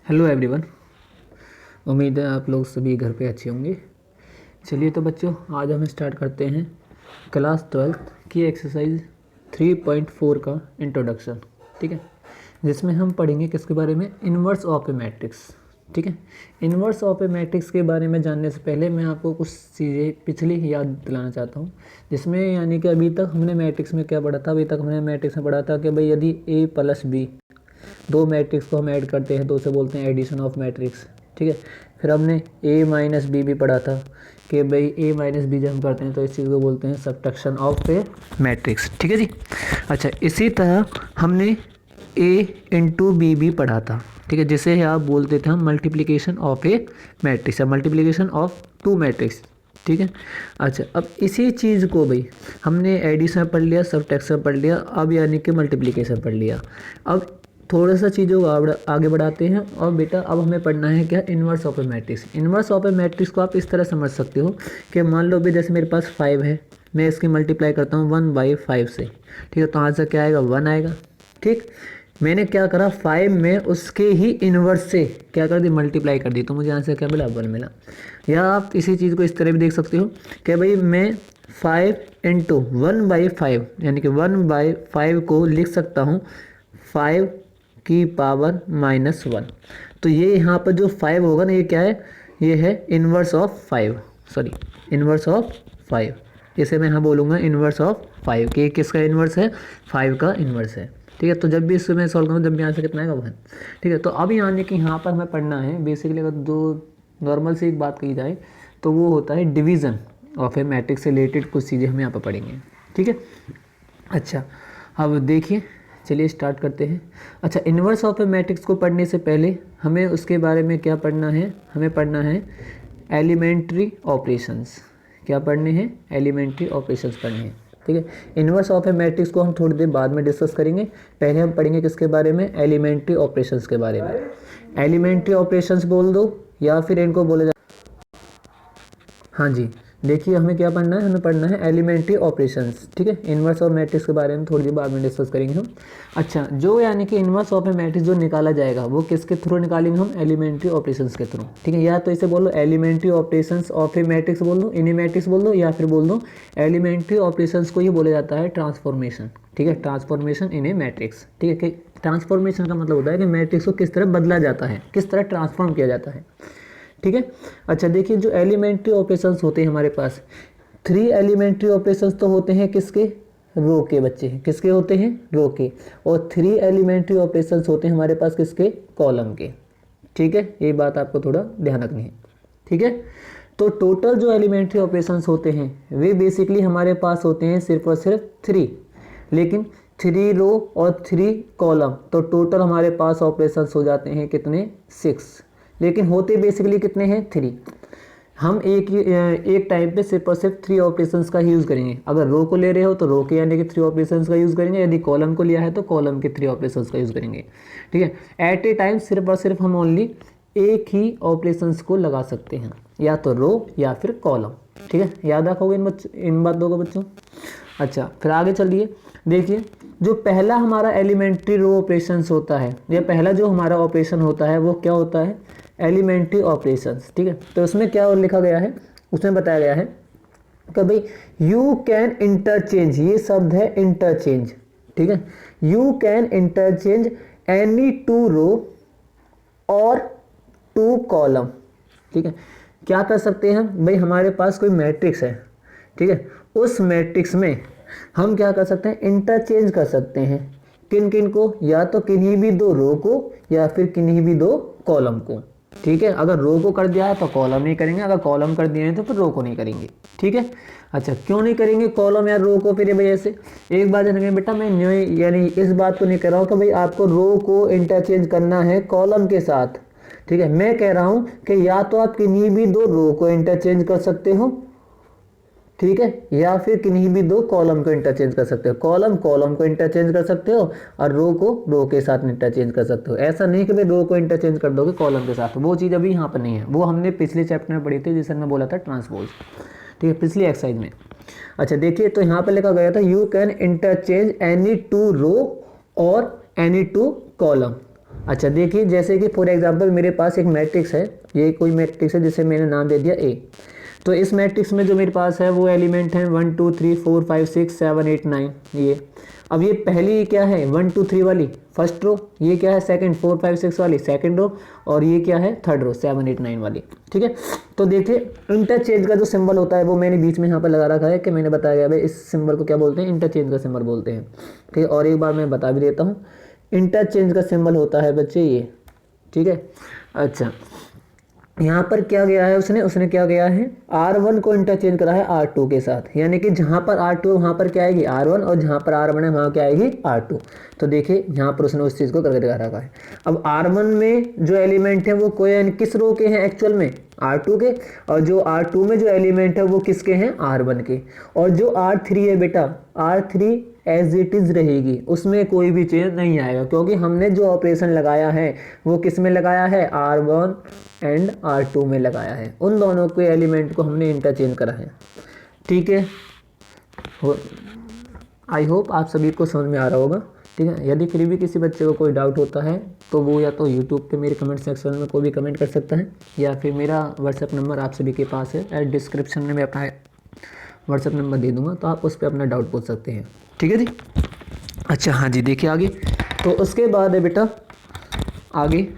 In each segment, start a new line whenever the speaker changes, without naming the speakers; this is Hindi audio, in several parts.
Hello everyone. उम्मीद है आप लोग सभी घर पे अच्छे होंगे। चलिए तो बच्चों, आज हम स्टार्ट करते हैं क्लास 12th की एक्सरसाइज 3.4 का इंट्रोडक्शन। ठीक है, जिसमें हम पढ़ेंगे किसके बारे में, इन्वर्स ऑफ ए मैट्रिक्स। ठीक है, इन्वर्स ऑफ ए मैट्रिक्स के बारे में जानने से पहले मैं आपको कुछ चीज़ें पिछली याद दिलाना चाहता हूँ, जिसमें यानी कि अभी तक हमने मैट्रिक्स में क्या पढ़ा था। अभी तक हमने मैट्रिक्स में पढ़ा था कि भाई यदि ए प्लस बी, दो मैट्रिक्स को हम ऐड करते हैं तो उसे बोलते हैं एडिशन ऑफ मैट्रिक्स। ठीक है, फिर हमने ए माइनस बी भी पढ़ा था कि भाई ए माइनस बी जब हम करते हैं तो इस चीज़ को बोलते हैं सब्ट्रैक्शन ऑफ ए मैट्रिक्स। ठीक है जी। अच्छा, इसी तरह हमने ए इंटू बी भी पढ़ा था। ठीक है, जिसे आप बोलते थे हम मल्टीप्लिकेशन ऑफ ए मैट्रिक्स या मल्टीप्लिकेशन ऑफ टू मैट्रिक्स। ठीक है। अच्छा, अब इसी चीज़ को भाई हमने एडिशन पढ़ लिया, सब्ट्रैक्शन पढ़ लिया, अब यानी कि मल्टीप्लिकेशन पढ़ लिया। अब थोड़ा सा चीज़ों को आगे बढ़ाते हैं और बेटा अब हमें पढ़ना है क्या, inverse of a matrix. Inverse of a matrix को आप इस तरह समझ सकते हो कि मान लो भी जैसे मेरे पास 5 है, मैं इसकी मल्टीप्लाई करता हूँ 1/5 से। ठीक है, तो यहाँ से क्या आएगा, 1 आएगा। ठीक, मैंने क्या करा, 5 में उसके ही इन्वर्स से क्या कर दी, मल्टीप्लाई कर दी, तो मुझे यहाँ से क्या मिला, 1 मिला। या आप इसी चीज़ को इस तरह भी देख सकते हो कि भाई मैं 5 इंटू 1/5 यानी कि 1/5 को लिख सकता हूँ 5 की पावर -1। तो ये यहाँ पर जो 5 होगा ना, ये क्या है, ये है inverse of 5, sorry inverse of 5। इसे मैं यहाँ बोलूँगा इन्वर्स ऑफ 5 कि किसका इन्वर्स है, 5 का इन्वर्स है। ठीक है, तो जब भी इससे मैं सॉल्व करूँ, जब भी यहाँ से कितना आएगा 1। ठीक है, तो अब यानी कि यहाँ पर हमें पढ़ना है बेसिकली, अगर दो नॉर्मल से एक बात कही जाए तो वो होता है डिवीज़न ऑफ ए मैट्रिक्स से रिलेटेड कुछ चीज़ें हम यहाँ पर पढ़ेंगे। ठीक है। अच्छा, अब देखिए, चलिए स्टार्ट करते हैं। अच्छा, इन्वर्स ऑफ ए मैट्रिक्स को पढ़ने से पहले हमें उसके बारे में क्या पढ़ना है, हमें पढ़ना है एलिमेंट्री ऑपरेशंस। क्या पढ़ने हैं, एलिमेंट्री ऑपरेशंस पढ़ने हैं। ठीक है, इन्वर्स ऑफ ए मैट्रिक्स को हम थोड़ी देर बाद में डिस्कस करेंगे। पहले हम पढ़ेंगे किसके बारे में, एलिमेंट्री ऑपरेशंस के बारे में। एलिमेंट्री ऑपरेशंस बोल दो या फिर इनको बोले हाँ जी, देखिए हमें क्या पढ़ना है, हमें पढ़ना है एलिमेंट्री ऑपरेशंस। ठीक है, इन्वर्स ऑफ मैट्रिक्स के बारे में थोड़ी देर बाद में डिस्कस करेंगे हम। अच्छा, जो यानी कि इन्वर्स ऑफ ए मैट्रिक्स जो निकाला जाएगा वो किसके थ्रू निकालेंगे हम, एलिमेंट्री ऑपरेशंस के थ्रू। ठीक है, या तो इसे बोलो elementary operations of a matrix बोल दो, इन ए मैट्रिक्स बोल दो, या फिर बोल दो एलिमेंट्री ऑपरेशंस को ही बोला जाता है ट्रांसफॉर्मेशन। ठीक है, ट्रांसफॉर्मेशन इन ए मैट्रिक्स। ठीक है, कि ट्रांसफॉर्मेशन का मतलब होता है कि मैट्रिक्स को किस तरह बदला जाता है, किस तरह ट्रांसफॉर्म किया जाता है। ठीक है। अच्छा, देखिए जो एलिमेंट्री ऑपरेशंस होते हैं हमारे पास, 3 एलिमेंट्री ऑपरेशंस तो होते हैं किसके, रो के बच्चे, किसके होते हैं, रो के। और 3 एलिमेंट्री ऑपरेशंस होते हैं हमारे पास किसके, कॉलम के। ठीक है, ये बात आपको थोड़ा ध्यान रखनी है। ठीक है, तो टोटल जो एलिमेंट्री ऑपरेशंस होते हैं वे बेसिकली हमारे पास होते हैं सिर्फ और सिर्फ 3, लेकिन 3 रो और 3 कॉलम, तो टोटल हमारे पास ऑपरेशंस हो जाते हैं कितने, 6। लेकिन होते बेसिकली कितने हैं, 3। हम एक टाइम पे सिर्फ और सिर्फ 3 ऑपरेशंस का यूज़ करेंगे। अगर रो को ले रहे हो तो रो के यानी कि 3 ऑपरेशंस का यूज़ करेंगे, यदि कॉलम को लिया है तो कॉलम के 3 ऑपरेशंस का यूज़ करेंगे। ठीक है, एट ए टाइम सिर्फ और सिर्फ हम ओनली एक ही ऑपरेशंस को लगा सकते हैं, या तो रो या फिर कॉलम। ठीक है, याद रखोगे इन बातों को बच्चों। अच्छा, फिर आगे चलिए, देखिए जो पहला हमारा एलिमेंट्री रो ऑपरेशंस होता है, या पहला जो हमारा ऑपरेशन होता है वो क्या होता है, एलिमेंट्री ऑपरेशंस। ठीक है, तो उसमें क्या और लिखा गया है, उसमें बताया गया है कि भाई यू कैन इंटरचेंज, ये शब्द है इंटरचेंज। ठीक है, you can interchange any 2 row और 2 कॉलम। ठीक है, क्या कर सकते हैं भाई, हमारे पास कोई मैट्रिक्स है। ठीक है, उस मैट्रिक्स में हम क्या कर सकते हैं, इंटरचेंज कर सकते हैं। किन किन को, या तो किन्हीं भी 2 रो को या फिर किन्हीं भी 2 कॉलम को। ठीक है, अगर रो को कर दिया है तो कॉलम नहीं करेंगे, अगर कॉलम कर दिया है तो फिर रो को नहीं करेंगे। ठीक है। अच्छा, क्यों नहीं करेंगे कॉलम या रो को, फिर भैया से एक बात जानेंगे बेटा, मैं यानी इस बात को नहीं कह रहा हूँ कि भाई आपको रो को इंटरचेंज करना है कॉलम के साथ। ठीक है, मैं कह रहा हूँ कि या तो आप किन्हीं भी 2 रो को इंटरचेंज कर सकते हो, ठीक है, या फिर किन्हीं भी 2 कॉलम को इंटरचेंज कर सकते हो। कॉलम को इंटरचेंज कर सकते हो और रो को रो के साथ इंटरचेंज कर सकते हो। ऐसा नहीं कि भाई रो को इंटरचेंज कर दोगे कॉलम के साथ, वो चीज़ अभी यहाँ पर नहीं है, वो हमने पिछले चैप्टर में पढ़ी थी जिसे मैं बोला था ट्रांसपोज। ठीक है, पिछली एक्सरसाइज में। अच्छा देखिए, तो यहाँ पर लिखा गया था you can interchange any 2 row और एनी 2 कॉलम। अच्छा देखिए, जैसे कि फॉर एग्जांपल मेरे पास एक मैट्रिक्स है, ये कोई मैट्रिक्स है जिसे मैंने नाम दे दिया ए। तो इस मैट्रिक्स में जो मेरे पास है वो एलिमेंट हैं 1 2 3 4 5 6 7 8 9 ये। अब ये पहली क्या है 1 2 3 वाली फर्स्ट रो, ये क्या है सेकंड 4 5 6 वाली सेकंड रो, और ये क्या है थर्ड रो 7 8 9 वाली। ठीक है, तो देखिए इंटरचेंज का जो सिंबल होता है वो मैंने बीच में यहाँ पर लगा रखा है कि मैंने बताया गया भाई इस सिंबल को क्या बोलते हैं, इंटरचेंज का सिंबल बोलते हैं। ठीक है, और एक बार मैं बता भी देता हूँ, इंटरचेंज का सिंबल होता है बच्चे ये। ठीक है, अच्छा यहाँ पर क्या गया है उसने क्या गया है R1 को इंटरचेंज करा है R2 के साथ, यानी कि जहाँ पर R2 वहाँ पर क्या आएगी R1, और जहाँ पर R1 है वहाँ क्या आएगी R2। तो देखिए यहाँ पर उसने उस चीज़ को करके दिखा रखा है। अब R1 में जो एलिमेंट है वो कोई किस रो के हैं एक्चुअल में R2 के, और जो R2 में जो एलिमेंट है वो किसके हैं R1 के, और जो R3 है बेटा R3 एज इट इज़ रहेगी, उसमें कोई भी चेंज नहीं आएगा, क्योंकि हमने जो ऑपरेशन लगाया है वो किस में लगाया है R1 एंड R2 में लगाया है, उन दोनों के एलिमेंट को हमने इंटरचेंज करा है। ठीक है, आई होप आप सभी को समझ में आ रहा होगा। ठीक है, यदि फिर भी किसी बच्चे को कोई डाउट होता है तो वो या तो यूट्यूब पे मेरे कमेंट सेक्शन में कोई भी कमेंट कर सकता है, या फिर मेरा व्हाट्सएप नंबर आप सभी के पास है, डिस्क्रिप्शन में मैं अपना व्हाट्सएप नंबर दे दूँगा, तो आप उस पर अपना डाउट पूछ सकते हैं। ठीक है जी, अच्छा हाँ जी, देखिए आगे, तो उसके बाद है बेटा आगे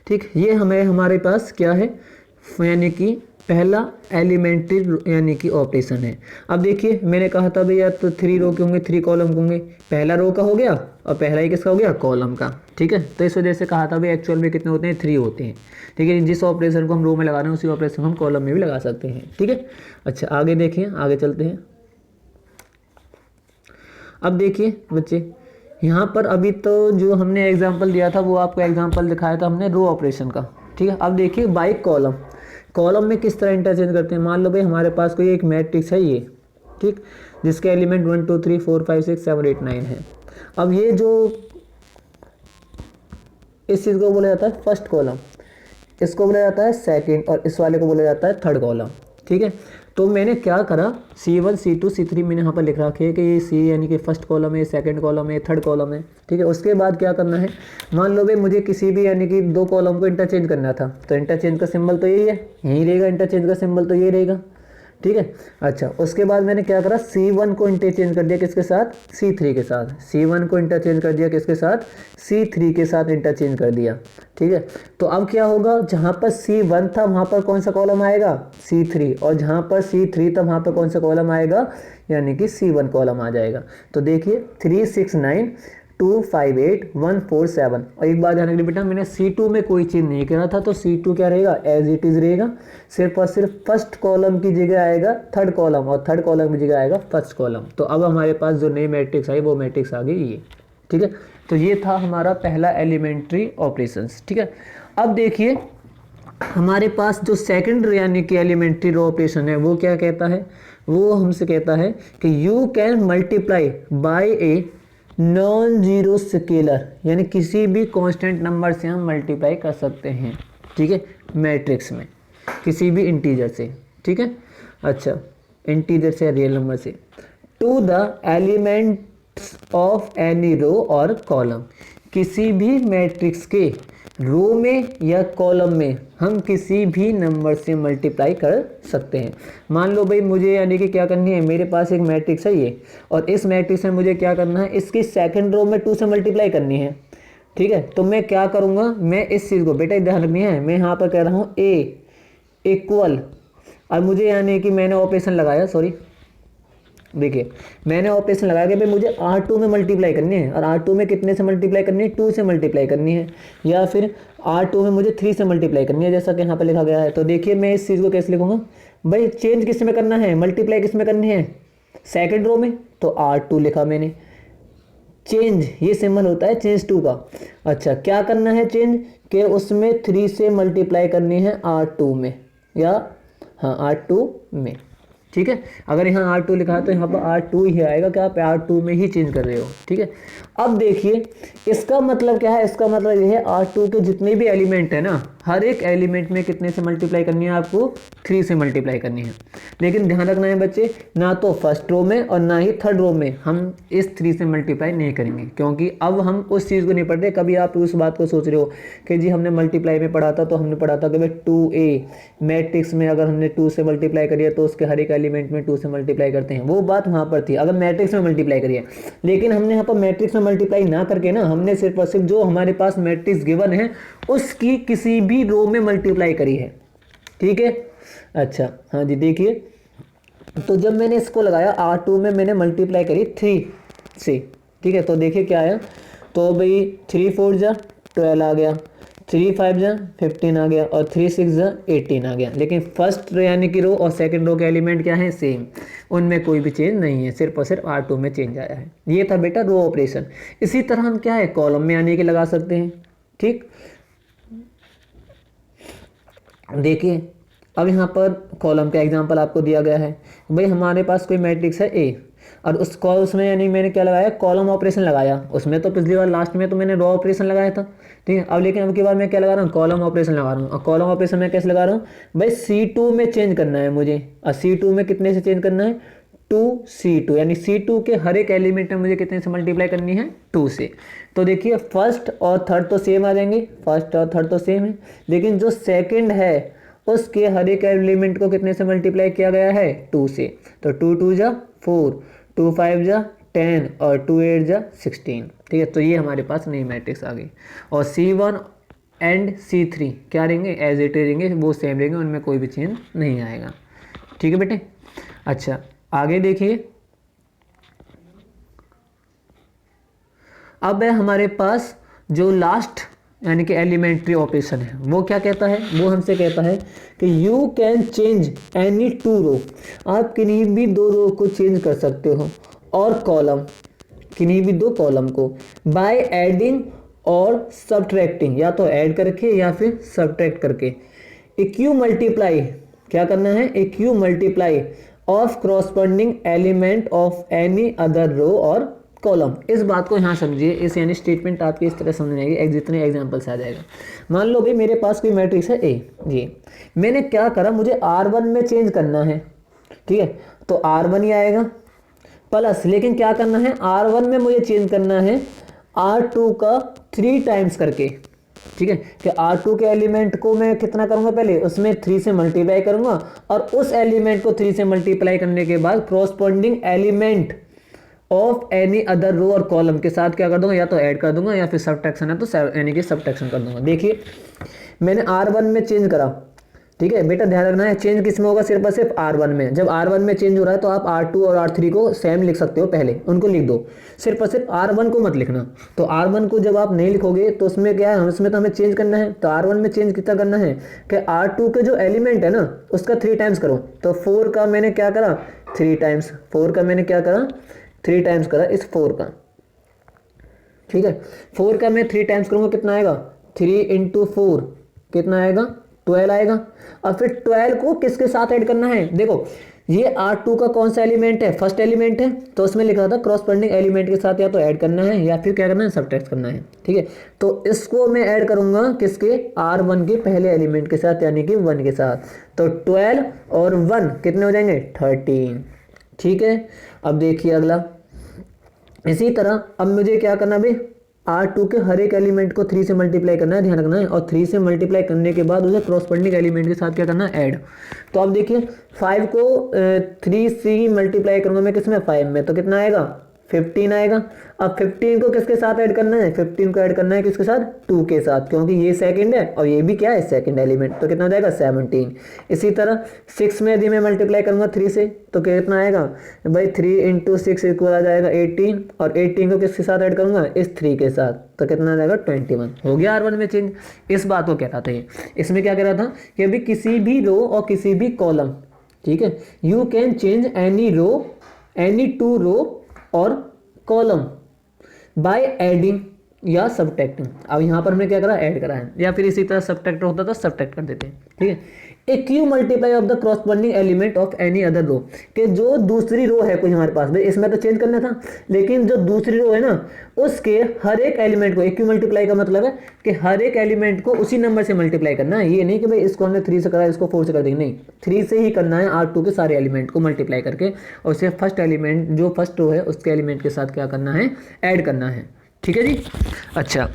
ठीक, ये हमारे पास क्या है, यानी कि पहला एलिमेंट्री यानी कि ऑपरेशन है। अब देखिए मैंने कहा था भैया तो 3 रो के होंगे 3 कॉलम होंगे, पहला रो का हो गया और पहला ही किसका हो गया कॉलम का। ठीक है, तो इस वजह से कहा था भाई एक्चुअल में कितने होते हैं 3 होते हैं। ठीक है, जिस ऑपरेशन को हम रो में लगा रहे हैं उसी ऑपरेशन को हम कॉलम में भी लगा सकते हैं। ठीक है, अच्छा आगे देखिए, आगे चलते हैं। अब देखिए बच्चे यहाँ पर अभी तो जो हमने एग्जाम्पल दिया था वो आपको एग्जाम्पल दिखाया था हमने रो ऑपरेशन का। ठीक है, अब देखिए बाई कॉलम, कॉलम में किस तरह इंटरचेंज करते हैं। मान लो भाई हमारे पास कोई एक मैट्रिक्स है ये, ठीक, जिसके एलिमेंट 1 2 3 4 5 6 7 8 9 है। अब ये जो इस चीज़ को बोला जाता है फर्स्ट कॉलम, इसको बोला जाता है सेकंड, और इस वाले को बोला जाता है थर्ड कॉलम। ठीक है, तो मैंने क्या करा C1 C2 C3 मैंने यहाँ पर लिख रखा है कि ये C यानी कि फर्स्ट कॉलम है, सेकंड कॉलम है, थर्ड कॉलम है। ठीक है, उसके बाद क्या करना है, मान लो भाई मुझे किसी भी यानी कि 2 कॉलम को इंटरचेंज करना था, तो इंटरचेंज का सिंबल तो यही है, यही रहेगा, इंटरचेंज का सिंबल तो ये रहेगा। ठीक है, अच्छा उसके बाद मैंने क्या करा C1 को इंटरचेंज कर दिया किसके साथ C3 के साथ, C1 को इंटरचेंज कर दिया किसके साथ C3 के साथ इंटरचेंज कर दिया। ठीक है, तो अब क्या होगा, जहाँ पर C1 था वहाँ पर कौन सा कॉलम आएगा C3, और जहाँ पर C3 था वहाँ पर कौन सा कॉलम आएगा, यानी कि C1 कॉलम आ जाएगा। तो देखिए 3 6 9 2 5 8 1 4 7, और एक बार ध्यान रखिए बेटा मैंने C2 में कोई चीज़ नहीं करा था, तो C2 क्या रहेगा एज इट इज़ रहेगा, सिर्फ और सिर्फ फर्स्ट कॉलम की जगह आएगा थर्ड कॉलम, और थर्ड कॉलम की जगह आएगा फर्स्ट कॉलम। तो अब हमारे पास जो नई मैट्रिक्स आई वो मैट्रिक्स आ गई ये। ठीक है, तो ये था हमारा पहला एलिमेंट्री ऑपरेशंस। ठीक है, अब देखिए हमारे पास जो सेकंड यानी कि एलिमेंट्री रो ऑपरेशन है वो क्या कहता है, वो हमसे कहता है कि you can multiply by a non zero scalar, यानी किसी भी कांस्टेंट नंबर से हम मल्टीप्लाई कर सकते हैं। ठीक है, मैट्रिक्स में किसी भी इंटीजर से। ठीक है, अच्छा इंटीजर से रियल नंबर से, to the elements of any row और कॉलम, किसी भी मैट्रिक्स के रो में या कॉलम में हम किसी भी नंबर से मल्टीप्लाई कर सकते हैं। मान लो भाई मुझे यानी कि क्या करनी है, मेरे पास एक मैट्रिक्स है ये, और इस मैट्रिक्स में मुझे क्या करना है, इसकी सेकंड रो में 2 से मल्टीप्लाई करनी है। ठीक है, तो मैं क्या करूँगा, मैं इस चीज़ को बेटा ध्यान रखनी है, मैं यहाँ पर कह रहा हूँ A इक्वल, और मुझे यानी कि मैंने ऑपरेशन लगाया, सॉरी देखिए मैंने ऑपरेशन लगाया कि भाई मुझे R2 में मल्टीप्लाई करनी है, और R2 में कितने से मल्टीप्लाई करनी है 2 से मल्टीप्लाई करनी है, या फिर R2 में मुझे 3 से मल्टीप्लाई करनी है जैसा कि यहाँ पर लिखा गया है। तो देखिए मैं इस चीज़ को कैसे लिखूँगा, भाई चेंज किस में करना है, मल्टीप्लाई किस में करनी है सेकंड रो में, तो R2 लिखा मैंने। चेंज ये सिंबल होता है चेंज टू का। अच्छा क्या करना है चेंज, कि उसमें 3 से मल्टीप्लाई करनी है R2 में, या हाँ R2 में। ठीक है। अगर यहाँ R2 लिखा है तो यहाँ पर R2 ही आएगा, क्या आप R2 में ही चेंज कर रहे हो, ठीक है। अब देखिए इसका मतलब क्या है, इसका मतलब ये है R2 के जितने भी एलिमेंट है ना, हर एक एलिमेंट में कितने से मल्टीप्लाई करनी है आपको, 3 से मल्टीप्लाई करनी है। लेकिन ध्यान रखना है बच्चे, ना तो फर्स्ट रो में और ना ही थर्ड रो में हम इस 3 से मल्टीप्लाई नहीं करेंगे, क्योंकि अब हम उस चीज़ को नहीं पढ़ रहे। कभी आप उस बात को सोच रहे हो कि जी हमने मल्टीप्लाई में पढ़ा था, तो हमने पढ़ा था कि भाई 2a मैट्रिक्स में अगर हमने 2 से मल्टीप्लाई करिए तो उसके हर एक एलिमेंट में 2 से मल्टीप्लाई करते हैं, वो बात वहाँ पर थी अगर मैट्रिक्स में मल्टीप्लाई करिए। लेकिन हमने यहाँ पर मैट्रिक्स में मल्टीप्लाई ना करके ना, हमने सिर्फ और सिर्फ जो हमारे पास मैट्रिक्स गिवन है उसकी किसी भी रो में मल्टीप्लाई करी है, ठीक है। अच्छा हाँ जी, देखिए तो जब मैंने इसको लगाया R2 में मैंने मल्टीप्लाई करी 3 से, ठीक है, तो देखिए क्या आया, तो भाई 3 4 जा 12 आ गया, 3 5 जा 15 आ गया और 3 6 जा 18 आ गया। लेकिन फर्स्ट यानी कि रो और सेकंड रो के एलिमेंट क्या है, सेम, उनमें कोई भी चेंज नहीं है, सिर्फ और सिर्फ R2 में चेंज आया है। ये था बेटा रो ऑपरेशन। इसी तरह हम क्या है कॉलम में आने के लगा सकते हैं, ठीक। देखिए अब यहाँ पर कॉलम का एग्जांपल आपको दिया गया है, भाई हमारे पास कोई मैट्रिक्स है ए और उसमें यानी मैंने क्या लगाया, कॉलम ऑपरेशन लगाया। उसमें तो पिछली बार लास्ट में तो मैंने रो ऑपरेशन लगाया था, ठीक है। अब लेकिन अब की बार मैं क्या लगा रहा हूँ, कॉलम ऑपरेशन लगा रहा हूँ। और कॉलम ऑपरेशन में कैसे लगा रहा हूँ, भाई C2 में चेंज करना है मुझे, और C2 में कितने से चेंज करना है, 2C2, यानी C2 के हर एक एलिमेंट में मुझे कितने से मल्टीप्लाई करनी है, 2 से। तो देखिए फर्स्ट और थर्ड तो सेम आ जाएंगे, फर्स्ट और थर्ड तो सेम है, लेकिन जो सेकंड है उसके हर एक एलिमेंट को कितने से मल्टीप्लाई किया गया है, 2 से। तो 2 2 जा 4, 2 5 जा 10 और 2 8 जा 16, ठीक है। तो ये हमारे पास नई मैट्रिक्स आ गई। और C1 एंड C3 क्या रहेंगे, एज इट रहेंगे, वो सेम रहेंगे, उनमें कोई भी चेंज नहीं आएगा, ठीक है बेटे। अच्छा आगे देखिए, अब है हमारे पास जो लास्ट यानी कि एलिमेंट्री ऑपरेशन है, वो क्या कहता है, वो हमसे कहता है कि यू कैन चेंज एनी 2 रो, आप किन्हीं भी 2 रो को चेंज कर सकते हो, और कॉलम किन्हीं भी 2 कॉलम को, बाय एडिंग और सब्ट्रैक्टिंग, या तो ऐड करके या फिर सब्ट्रैक्ट करके। इक्यू मल्टीप्लाई क्या करना है, इक्यू multiply of corresponding element of any other row और कॉलम। इस बात को यहाँ समझिए, इस यानी स्टेटमेंट आपकी इस तरह समझ आएगी, जितने एग्जांपल से आ जाएगा। मान लो भाई मेरे पास कोई मैट्रिक्स है ए, जी मैंने क्या करा, मुझे R1 में चेंज करना है, ठीक है, तो R1 ही आएगा प्लस, लेकिन क्या करना है, R1 में मुझे चेंज करना है R2 का 3 टाइम्स करके, ठीक है, कि R2 के एलिमेंट को मैं कितना करूंगा, पहले उसमें 3 से मल्टीप्लाई करूंगा, और उस एलिमेंट को 3 से मल्टीप्लाई करने के बाद corresponding element of any other row और कॉलम के साथ क्या कर दूंगा, या तो ऐड कर दूंगा या फिर सब्ट्रैक्शन है तो यानी कि सब्ट्रैक्शन कर दूंगा। देखिए मैंने R1 में चेंज करा, ठीक है बेटा, ध्यान रखना है चेंज किस में होगा, सिर्फ और सिर्फ R1 में। जब R1 में चेंज हो रहा है तो आप R2 और R3 को सेम लिख सकते हो, पहले उनको लिख दो, सिर्फ और सिर्फ R1 को मत लिखना। तो R1 को जब आप नहीं लिखोगे तो उसमें क्या है, उसमें तो हमें चेंज करना है, तो R1 में चेंज कितना करना है कि R2 के जो एलिमेंट है ना उसका 3 टाइम्स करो। तो 4 का मैंने क्या करा, 3 टाइम्स, 4 का मैंने क्या करा, 3 टाइम्स करा इस 4 का, ठीक है। 4 का मैं 3 टाइम्स करूंगा, कितना आएगा, 3 × 4 कितना आएगा, 12 आएगा। और फिर 12 को किसके साथ ऐड करना है, देखो ये R2 का कौन सा एलिमेंट है, फर्स्ट एलिमेंट है, तो उसमें लिखा था क्रॉसपेंडिंग एलिमेंट के साथ या तो ऐड करना है या फिर क्या करना है, सब्ट्रैक्ट करना है, ठीक है। तो इसको मैं ऐड करूंगा किसके, R1 के पहले एलिमेंट के साथ यानी कि 1 के साथ। तो 12 और 1 कितने हो जाएंगे, 13, ठीक है। अब देखिए अगला, इसी तरह अब मुझे क्या करना भाई, R2 के हर एक एलिमेंट को 3 से मल्टीप्लाई करना है, ध्यान रखना है, और 3 से मल्टीप्लाई करने के बाद उसे क्रॉसपेंडिंग एलिमेंट के साथ क्या करना है, ऐड। तो अब देखिए 5 को 3 से मल्टीप्लाई करूंगा मैं किसमें, 5 में, तो कितना आएगा, 15 आएगा। अब 15 को किसके साथ ऐड करना है, 15 को ऐड करना है किसके साथ, 2 के साथ, क्योंकि ये सेकंड है और ये भी क्या है, सेकंड एलिमेंट, तो कितना हो जाएगा, 17। इसी तरह 6 में यदि मैं मल्टीप्लाई करूंगा 3 से तो कितना आएगा भाई, 3 × 6 इक्वल आ जाएगा 18, और 18 को किसके साथ ऐड करूंगा, इस 3 के साथ, तो कितना आ जाएगा, 21। हो गया R1 में चेंज। इस बात को कह रहा था ये, इसमें क्या कह रहा था कि अभी किसी भी रो और किसी भी कॉलम, ठीक है, you can change any row, any 2 row और कॉलम बाय एडिंग या सब्ट्रैक्टिंग। अब यहाँ पर हमने क्या करा, ऐड करा है, या फिर इसी तरह सब्ट्रैक्टर होता तो सब्ट्रैक्ट कर देते हैं, ठीक है। A Q multiply of the corresponding element of any other row, कि जो दूसरी रो है कोई हमारे पास, भाई इसमें तो चेंज करना था, लेकिन जो दूसरी रो है ना उसके हर एक एलिमेंट को, ए क्यू मल्टीप्लाई का मतलब है कि हर एक एलिमेंट को उसी नंबर से मल्टीप्लाई करना है। ये नहीं कि भाई इसको हमने 3 से करा इसको 4 से कर देंगे, नहीं, 3 से ही करना है, R2 के सारे एलिमेंट को मल्टीप्लाई करके, और उसे फर्स्ट एलिमेंट जो फर्स्ट रो है उसके एलिमेंट के साथ क्या करना है, ऐड करना है, ठीक है जी। अच्छा,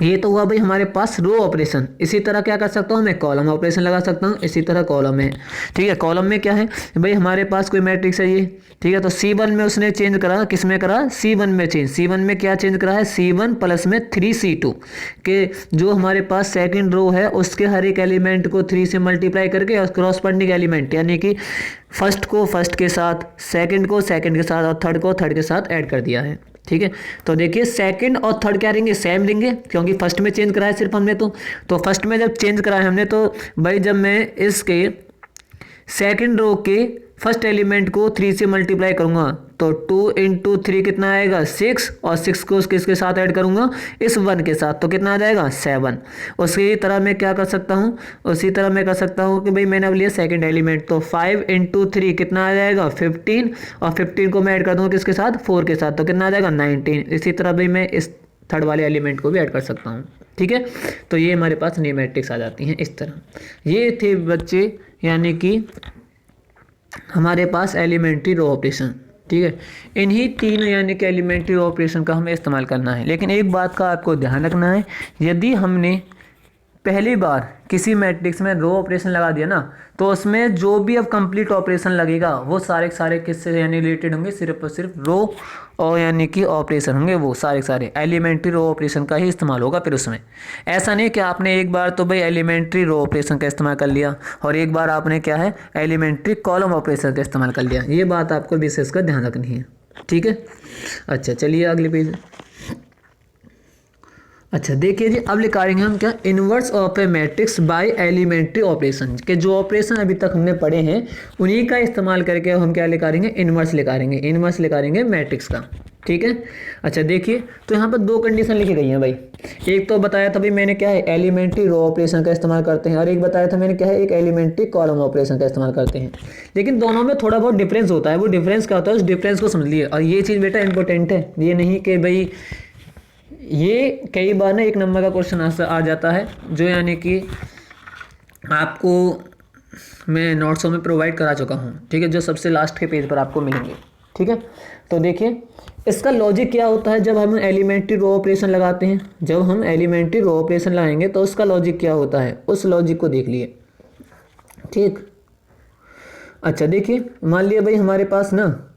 ये तो हुआ भाई हमारे पास रो ऑपरेशन। इसी तरह क्या कर सकता हूँ मैं, कॉलम ऑपरेशन लगा सकता हूँ। इसी तरह कॉलम है, ठीक है। कॉलम में क्या है भाई, हमारे पास कोई मैट्रिक्स है ये, ठीक है, तो C1 में उसने चेंज करा, किस में करा, C1 में चेंज। C1 में क्या चेंज करा है, C1 प्लस में 3C2, के जो हमारे पास सेकंड रो है उसके हर एक एलिमेंट को 3 से मल्टीप्लाई करके और क्रॉसपोंडिंग एलिमेंट यानी कि फर्स्ट को फर्स्ट के साथ, सेकंड को सेकंड के साथ और थर्ड को थर्ड के साथ ऐड कर दिया है, ठीक है। तो देखिए सेकंड और थर्ड क्या रहेंगे, सेम रहेंगे, क्योंकि फर्स्ट में चेंज कराया सिर्फ हमने, तो फर्स्ट में जब चेंज कराया हमने, तो भाई जब मैं इसके सेकंड रो के फर्स्ट एलिमेंट को 3 से मल्टीप्लाई करूंगा तो 2 इंटू 3 कितना आएगा, 6, और 6 को किसके साथ ऐड करूंगा, इस 1 के साथ, तो कितना आ जाएगा, 7। उसी तरह मैं क्या कर सकता हूँ, उसी तरह मैं कर सकता हूँ कि भाई मैंने अब लिया सेकंड एलिमेंट, तो 5 इंटू 3 कितना आ जाएगा, 15, और 15 को मैं ऐड कर दूँगा किसके साथ, 4 के साथ, तो कितना आ जाएगा, 19। इसी तरह भाई मैं इस थर्ड वाले एलिमेंट को भी ऐड कर सकता हूँ, ठीक है। तो ये हमारे पास नई मैट्रिक्स आ जाती हैं इस तरह। ये थे बच्चे यानी कि हमारे पास एलिमेंट्री रो ऑपरेशन, ठीक है। इन्हीं तीन यानी कि एलिमेंट्री रो ऑपरेशन का हमें इस्तेमाल करना है। लेकिन एक बात का आपको ध्यान रखना है, यदि हमने पहली बार किसी मैट्रिक्स में रो ऑपरेशन लगा दिया ना, तो उसमें जो भी अब कंप्लीट ऑपरेशन लगेगा वो सारे के सारे किससे यानी रिलेटेड होंगे, सिर्फ और सिर्फ रो और यानी कि ऑपरेशन होंगे, वो सारे के सारे एलिमेंट्री रो ऑपरेशन का ही इस्तेमाल होगा फिर उसमें। ऐसा नहीं कि आपने एक बार तो भाई एलिमेंट्री रो ऑपरेशन का इस्तेमाल कर लिया और एक बार आपने क्या है एलिमेंट्री कॉलम ऑपरेशन का इस्तेमाल कर लिया। ये बात आपको विशेष कर ध्यान रखनी है, ठीक है। अच्छा चलिए अगले पेज। अच्छा देखिए जी, अब लिखाएंगे हम क्या, inverse of a matrix by elementary operation, के जो ऑपरेशन अभी तक हमने पढ़े हैं उन्हीं का इस्तेमाल करके हम क्या लिखाएंगे, इनवर्स लिखाएंगे, इनवर्स लिखाएंगे मैट्रिक्स का, ठीक है। अच्छा देखिए, तो यहाँ पर दो कंडीशन लिखी गई हैं भाई। एक तो बताया था भाई मैंने क्या है एलिमेंट्री रो ऑपरेशन का इस्तेमाल करते हैं, और एक बताया था मैंने क्या है एक एलिमेंट्री कॉलम ऑपरेशन का इस्तेमाल करते हैं। लेकिन दोनों में थोड़ा बहुत डिफरेंस होता है, वो डिफरेंस क्या होता है उस डिफरेंस को समझ लिए। और ये चीज़ बेटा इंपॉर्टेंट है, ये नहीं कि भाई ये कई बार ना एक नंबर का क्वेश्चन आ जाता है जो यानी कि आपको मैं नोट्सों में प्रोवाइड करा चुका हूँ, ठीक है, जो सबसे लास्ट के पेज पर आपको मिलेंगे, ठीक है। तो देखिए इसका लॉजिक क्या होता है जब हम एलिमेंट्री रो ऑपरेशन लगाते हैं, जब हम एलिमेंट्री रो ऑपरेशन लगाएंगे तो उसका लॉजिक क्या होता है, उस लॉजिक को देख लिए, ठीक। अच्छा देखिए, मान लिया भाई हमारे पास ना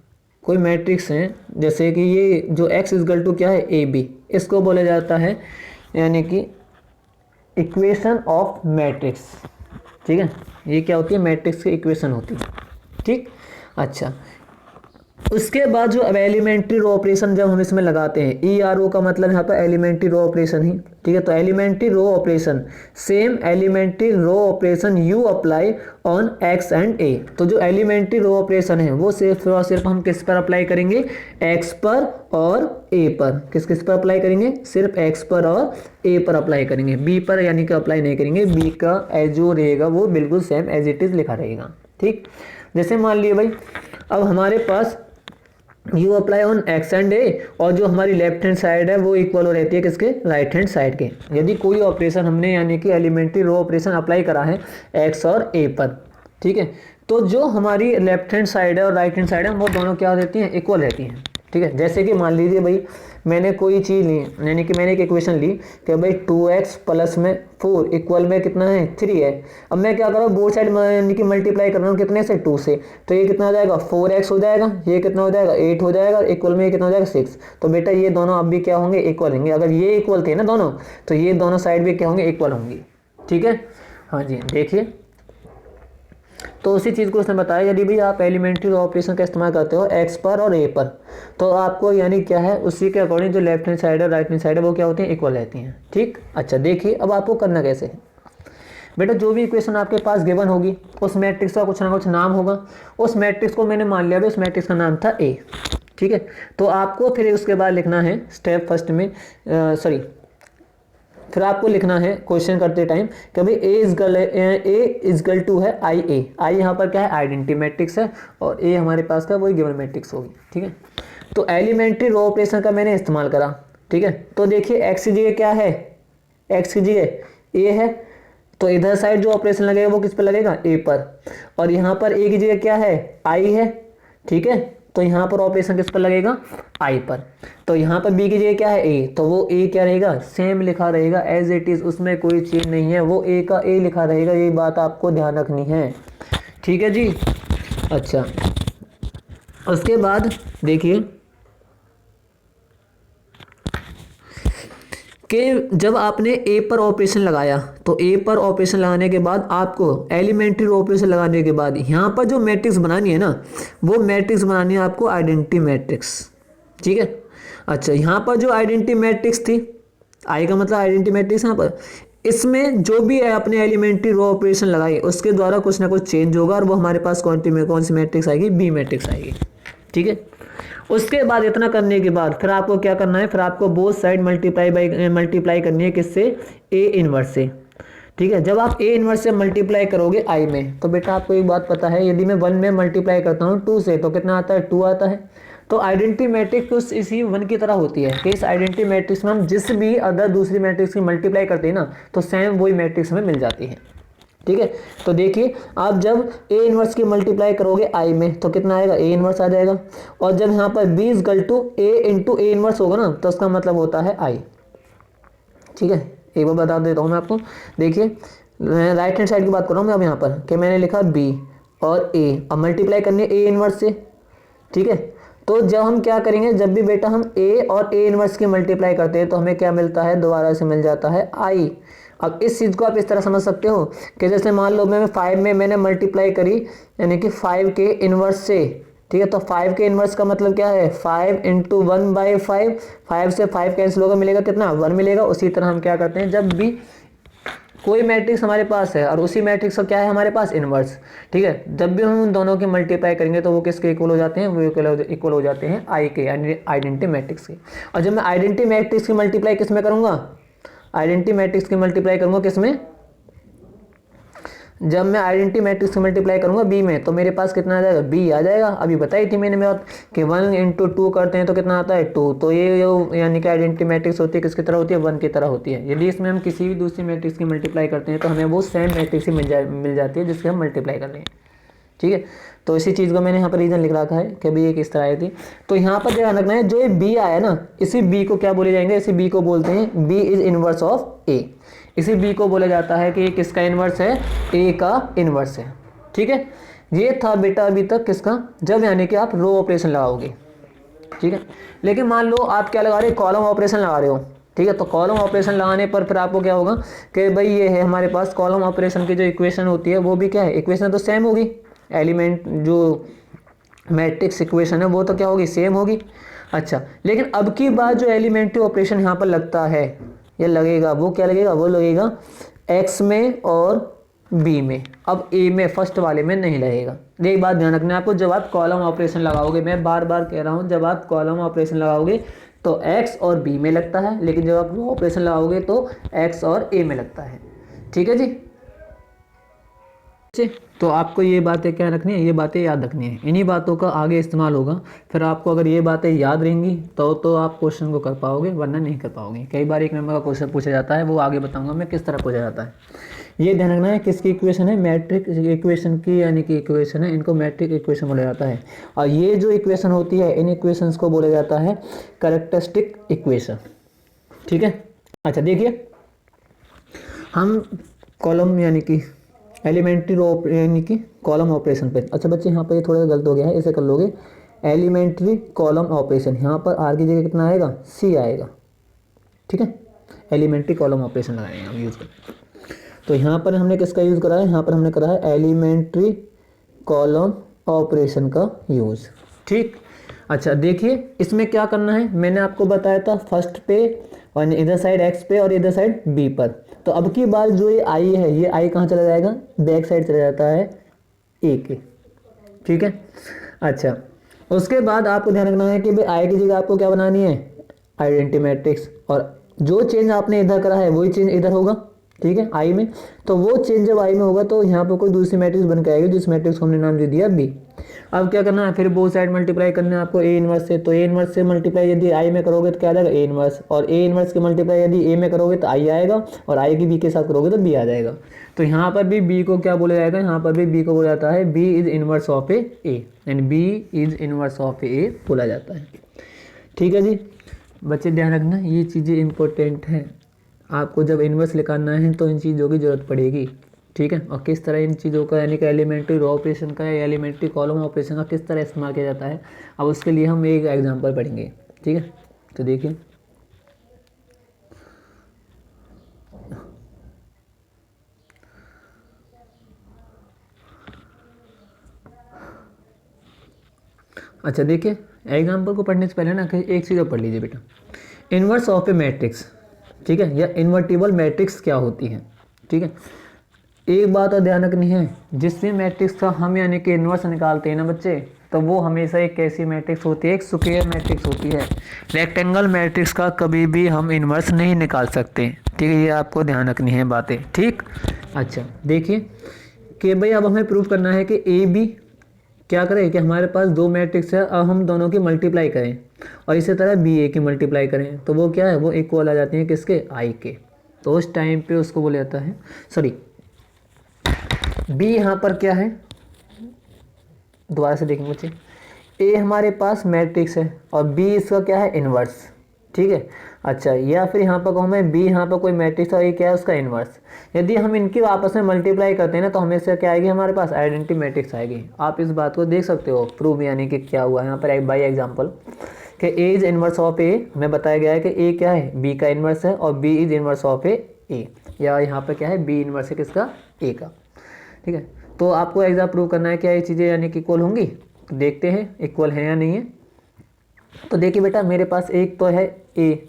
कोई मैट्रिक्स है, जैसे कि ये जो x इजकल टू क्या है ए बी, इसको बोला जाता है यानी कि इक्वेशन ऑफ मैट्रिक्स, ठीक है। ये क्या होती है, मैट्रिक्स की इक्वेशन होती है, ठीक। अच्छा उसके बाद जो अब एलिमेंट्री रो ऑपरेशन जब हम इसमें लगाते हैं, ई आर ओ का मतलब यहाँ पर एलिमेंट्री रो ऑपरेशन ही, ठीक है। तो elementary row operation same elementary row operation you apply on X and A. तो जो एलिमेंट्री रो ऑपरेशन है वो सिर्फ और सिर्फ हम किस पर अप्लाई करेंगे, एक्स पर और ए पर। किस किस पर अप्लाई करेंगे, सिर्फ एक्स पर और ए पर अप्लाई करेंगे, बी पर यानी कि अप्लाई नहीं करेंगे। बी का जो रहेगा वो बिल्कुल सेम एज इट इज लिखा रहेगा, ठीक। जैसे मान लिए भाई अब हमारे पास you apply on X and A, और जो हमारी लेफ्ट हैंड साइड है वो इक्वल हो रहती है किसके, राइट हैंड साइड के। यदि कोई ऑपरेशन हमने यानी कि एलिमेंट्री रो ऑपरेशन अप्लाई करा है एक्स और ए पर, ठीक है, तो जो हमारी लेफ्ट हैंड साइड है और राइट हैंड साइड है वो दोनों क्या रहती हैं, इक्वल रहती हैं, ठीक है। जैसे कि मान लीजिए भाई मैंने कोई चीज़ ली, यानी कि मैंने एक इक्वेशन ली कि भाई 2x प्लस में 4 इक्वल में कितना है 3 है। अब मैं क्या कर रहा हूँ, बोथ साइड यानी कि मल्टीप्लाई कर रहा हूँ कितने से, 2 से, तो ये कितना हो जाएगा 4x हो जाएगा, ये कितना हो जाएगा 8 हो जाएगा, इक्वल में ये कितना हो जाएगा 6। तो बेटा ये दोनों अब भी क्या होंगे, इक्वल होंगे। अगर ये इक्वल थे ना दोनों, तो ये दोनों साइड भी क्या होंगे, इक्वल होंगी, ठीक है। हाँ जी देखिए, तो उसी चीज़ को उसने बताया, यदि भी आप एलिमेंट्री ऑपरेशन का इस्तेमाल करते हो एक्स पर और ए पर, तो आपको यानी क्या है उसी के अकॉर्डिंग जो लेफ्ट हैंड साइड है राइट हैंड साइड है वो क्या होती हैं, इक्वल रहती हैं, ठीक। अच्छा देखिए अब आपको करना कैसे है बेटा, जो भी इक्वेशन आपके पास गिवन होगी उस मैट्रिक्स का कुछ ना कुछ नाम होगा। उस मैट्रिक्स को मैंने मान लिया, उस मैट्रिक्स का नाम था ए, ठीक है। तो आपको फिर उसके बाद लिखना है स्टेप फर्स्ट में फिर आपको लिखना है क्वेश्चन करते टाइम कि भाई ए इज गल टू है आई यहाँ पर क्या है, आइडेंटिटी मैट्रिक्स है, और ए हमारे पास का वही गिवन मैट्रिक्स होगी। ठीक है, तो एलिमेंट्री रो ऑपरेशन का मैंने इस्तेमाल करा। ठीक है, तो देखिए एक्स की जगह क्या है, एक्स की जगह ए है, तो इधर साइड जो ऑपरेशन लगेगा वो किस पर लगेगा, ए पर, और यहाँ पर ए की जगह क्या है, आई है। ठीक है, तो यहाँ पर ऑपरेशन किस पर लगेगा, आई पर। तो यहाँ पर बी की जगह क्या है, ए, तो वो ए क्या रहेगा, सेम लिखा रहेगा एज इट इज, उसमें कोई चेंज नहीं है, वो ए का ए लिखा रहेगा, ये बात आपको ध्यान रखनी है। ठीक है जी। अच्छा, उसके बाद देखिए कि जब आपने ए पर ऑपरेशन लगाया, तो ए पर ऑपरेशन लगाने के बाद आपको एलिमेंट्री ऑपरेशन लगाने के बाद यहाँ पर जो मैट्रिक्स बनानी है ना, वो मैट्रिक्स बनानी है आपको आइडेंटिटी मैट्रिक्स। ठीक है, अच्छा यहाँ पर जो आइडेंटिटी मैट्रिक्स थी, आई का मतलब आइडेंटिटी मैट्रिक्स, यहाँ पर इसमें जो भी अपने एलिमेंट्री रो ऑपरेशन लगाई उसके द्वारा कुछ ना कुछ चेंज होगा, और वो हमारे पास कौन सी मैट्रिक्स आएगी, बी मैट्रिक्स आएगी। ठीक है, उसके बाद इतना करने के बाद फिर आपको क्या करना है, फिर आपको बोथ साइड मल्टीप्लाई करनी है, किससे, ए इनवर्स से। ठीक है, जब आप ए इनवर्स से मल्टीप्लाई करोगे आई में, तो बेटा आपको एक बात पता है, यदि मैं 1 में मल्टीप्लाई करता हूँ 2 से, तो कितना आता है, 2 आता है। तो आइडेंटिटी मैट्रिक्स इसी 1 की तरह होती है कि इस आइडेंटिटी मैट्रिक्स में हम जिस भी अदर दूसरी मैट्रिक्स की मल्टीप्लाई करते हैं ना, तो सेम वही मैट्रिक्स हमें मिल जाती है। ठीक है, तो देखिए आप जब ए इनवर्स की मल्टीप्लाई करोगे आई में, तो कितना आएगा, ए इनवर्स आ जाएगा, और जब यहाँ पर B is equal to A into A inverse होगा ना, तो उसका मतलब होता है आई। ठीक है, एक बार बता देता हूँ मैं आपको, देखिए राइट हैंड साइड की बात कर रहा हूँ मैं अब यहाँ पर, कि मैंने लिखा बी और ए, अब मल्टीप्लाई करनी है ए इनवर्स से। ठीक है, तो जब हम क्या करेंगे, जब भी बेटा हम ए और ए इनवर्स की मल्टीप्लाई करते हैं, तो हमें क्या मिलता है, दोबारा से मिल जाता है आई। अब इस चीज़ को आप इस तरह समझ सकते हो कि जैसे मान लो मैं 5 में मैंने मल्टीप्लाई करी, यानी कि 5 के इन्वर्स से। ठीक है, तो 5 के इन्वर्स का मतलब क्या है, 5 इंटू 1/5, 5 से 5 कैंसिल होगा, मिलेगा कितना, 1 मिलेगा। उसी तरह हम क्या करते हैं, जब भी कोई मैट्रिक्स हमारे पास है और उसी मैट्रिक्स का क्या है हमारे पास, इन्वर्स। ठीक है, जब भी हम उन दोनों की मल्टीप्लाई करेंगे तो वो किसके इक्वल हो जाते हैं, वो इक्वल हो जाते हैं आई के, आइडेंटिटी मैट्रिक्स के। और जब मैं आइडेंटिटी मैट्रिक्स की मल्टीप्लाई किस में करूँगा, आइडेंटिटी मैट्रिक्स की मल्टीप्लाई करूंगा किसमें, जब मैं आइडेंटिटी मैट्रिक्स की मल्टीप्लाई करूंगा बी में, तो मेरे पास कितना आ जाएगा, बी आ जाएगा। अभी बताई थी मैंने बात कि 1 इंटू 2 करते हैं तो कितना आता है, 2। तो ये जो यानी कि आइडेंटिटी मैट्रिक्स होती है किसकी तरह होती है, 1 की तरह होती है। यदि इसमें हम किसी भी दूसरी मैट्रिक्स की मल्टीप्लाई करते हैं तो हमें वो सेम मैट्रिक्स ही मिल जाती है जिसकी हम मल्टीप्लाई कर रहे हैं। ठीक है, तो इसी चीज़ को मैंने यहाँ पर रीजन लिख रखा है कि भाई ये किस तरह आई थी। तो यहाँ पर ध्यान रखना है, जो ये बी आया ना, इसी बी को क्या बोले जाएंगे, इसी बी को बोलते हैं बी इज इनवर्स ऑफ ए। इसी बी को बोला जाता है कि ये किसका इनवर्स है, ए का इनवर्स है। ठीक है, ये था बेटा अभी तक किसका, जब यानी कि आप रो ऑपरेशन लगाओगे। ठीक है, लेकिन मान लो आप क्या लगा रहे हो, कॉलम ऑपरेशन लगा रहे हो। ठीक है, तो कॉलम ऑपरेशन लगाने पर फिर आपको क्या होगा कि भाई ये है हमारे पास कॉलम ऑपरेशन की जो इक्वेशन होती है वो भी क्या है, इक्वेशन तो सेम होगी, एलिमेंट जो मैट्रिक्स इक्वेशन है वो तो क्या होगी, सेम होगी। अच्छा, लेकिन अब की बात जो एलिमेंट्री ऑपरेशन यहाँ पर लगता है या लगेगा, वो क्या लगेगा, वो लगेगा एक्स में और बी में, अब ए में फर्स्ट वाले में नहीं लगेगा। एक बात ध्यान रखना है आपको, जब आप कॉलम ऑपरेशन लगाओगे, मैं बार बार कह रहा हूँ, जब आप कॉलम ऑपरेशन लगाओगे तो एक्स और बी में लगता है, लेकिन जब आप रो ऑपरेशन लगाओगे तो एक्स और ए में लगता है। ठीक है जी, तो आपको ये बातें क्या रखनी है, ये बातें याद रखनी है, इन्हीं बातों का आगे इस्तेमाल होगा। फिर आपको अगर ये बातें याद रहेंगी तो आप क्वेश्चन को कर पाओगे, वरना नहीं कर पाओगे। कई बार 1 नंबर का क्वेश्चन पूछा जाता है, वो आगे बताऊंगा मैं किस तरह पूछा जाता है। ये ध्यान रखना है, किसकी इक्वेशन है, मैट्रिक इक्वेशन की, यानी कि इक्वेशन है, इनको मैट्रिक इक्वेशन बोला जाता है। और ये जो इक्वेशन होती है, इन इक्वेशंस को बोला जाता है कैरेक्टरिस्टिक इक्वेशन। ठीक है, अच्छा देखिए, हम कॉलम यानी कि एलिमेंट्री रो यानी कि कॉलम ऑपरेशन पे, अच्छा बच्चे यहाँ पर ये थोड़ा गलत हो गया है, इसे कर लोगे एलिमेंट्री कॉलम ऑपरेशन, यहाँ पर आर की जगह कितना आएगा, सी आएगा। ठीक है, एलिमेंट्री कॉलम ऑपरेशन लगाएंगे हम यूज़ कर। तो यहाँ पर हमने किसका यूज़ करा है, यहाँ पर हमने करा है एलिमेंट्री कॉलम ऑपरेशन का यूज़। ठीक, अच्छा देखिए इसमें क्या करना है, मैंने आपको बताया था फर्स्ट पे और इधर साइड एक्स पे और इधर साइड बी पर। तो अब की बात जो ये आई है, ये आई कहाँ चला जाएगा, बैक साइड चला जाता है ए के। ठीक है, अच्छा उसके बाद आपको ध्यान रखना है कि भाई आई की जगह आपको क्या बनानी है, आइडेंटिटी मैट्रिक्स, और जो चेंज आपने इधर करा है वही चेंज इधर होगा, ठीक है, आई में। तो वो चेंज जब आई में होगा तो यहाँ पर कोई दूसरी मैट्रिक्स बन के आएगी, जिस मैट्रिक्स को हमने नाम दे दिया बी। अब क्या करना है, फिर बोथ साइड मल्टीप्लाई करना है आपको ए इनवर्स से। तो ए इनवर्स से मल्टीप्लाई यदि आई में करोगे तो क्या आ जाएगा, ए इनवर्स, और ए इनवर्स के मल्टीप्लाई यदि ए में करोगे तो आई आएगा, और आई की बी के साथ करोगे तो बी आ जाएगा। तो यहाँ पर भी बी को क्या बोला जाएगा, यहाँ पर भी बी को बोला जाता है बी इज इनवर्स ऑफ ए, यानी बी इज इनवर्स ऑफ ए बोला जाता है। ठीक है जी बच्चे, ध्यान रखना ये चीज़ें इंपॉर्टेंट हैं। आपको जब इन्वर्स निकालना है तो इन चीज़ों की ज़रूरत पड़ेगी, ठीक है। और किस तरह इन चीज़ों का यानी कि एलिमेंट्री रो ऑपरेशन का या एलिमेंट्री कॉलम ऑपरेशन का किस तरह इस्तेमाल किया जाता है, अब उसके लिए हम एक एग्जांपल पढ़ेंगे, ठीक है। तो देखिए अच्छा, देखिए एग्जाम्पल को पढ़ने से पहले ना एक चीज़ और पढ़ लीजिए बेटा, इन्वर्स ऑफ ए मैट्रिक्स, ठीक है, या इन्वर्टिबल मैट्रिक्स क्या होती है, ठीक है। एक बात और ध्यान रखनी है, जिस भी मैट्रिक्स का हम यानी कि इन्वर्स निकालते हैं ना बच्चे, तो वो हमेशा एक कैसी मैट्रिक्स होती है, एक स्क्वायर मैट्रिक्स होती है। रेक्टेंगल मैट्रिक्स का कभी भी हम इन्वर्स नहीं निकाल सकते, ठीक है, ये आपको ध्यान रखनी है बातें, ठीक। अच्छा देखिए कि भाई अब हमें प्रूव करना है कि ए बी क्या करें कि हमारे पास दो मैट्रिक्स है, अब हम दोनों की मल्टीप्लाई करें और इसी तरह बी ए की मल्टीप्लाई करें, तो वो क्या है, वो इक्वल आ जाती हैं किसके, आई के। तो उस टाइम पे उसको बोला जाता है, सॉरी बी यहाँ पर क्या है, दोबारा से देखेंगे बच्चे, ए हमारे पास मैट्रिक्स है और बी इसका क्या है, इन्वर्स, ठीक है। अच्छा, या फिर यहाँ पर कहूँ मैं बी यहाँ पर कोई मैट्रिक्स और ये क्या है उसका इन्वर्स, यदि हम इनकी आपस में मल्टीप्लाई करते हैं ना तो हमेशा क्या आएगी, हमारे पास आइडेंटिटी मैट्रिक्स आएगी। आप इस बात को देख सकते हो प्रूव, यानी कि क्या हुआ यहाँ पर एक बाई एग्जाम्पल कि ए इज इन्वर्स ऑफ ए में बताया गया है कि ए क्या है, बी का इन्वर्स है, और बी इज इन्वर्स ऑफ ए, या यहाँ पर क्या है, बी इन्वर्स है किसका, ए का, ठीक है। तो आपको एग्जाम प्रूव करना है क्या ये चीज़ें यानी कि इक्वल होंगी, तो देखते हैं इक्वल है या नहीं है। तो देखिए बेटा मेरे पास एक तो है ए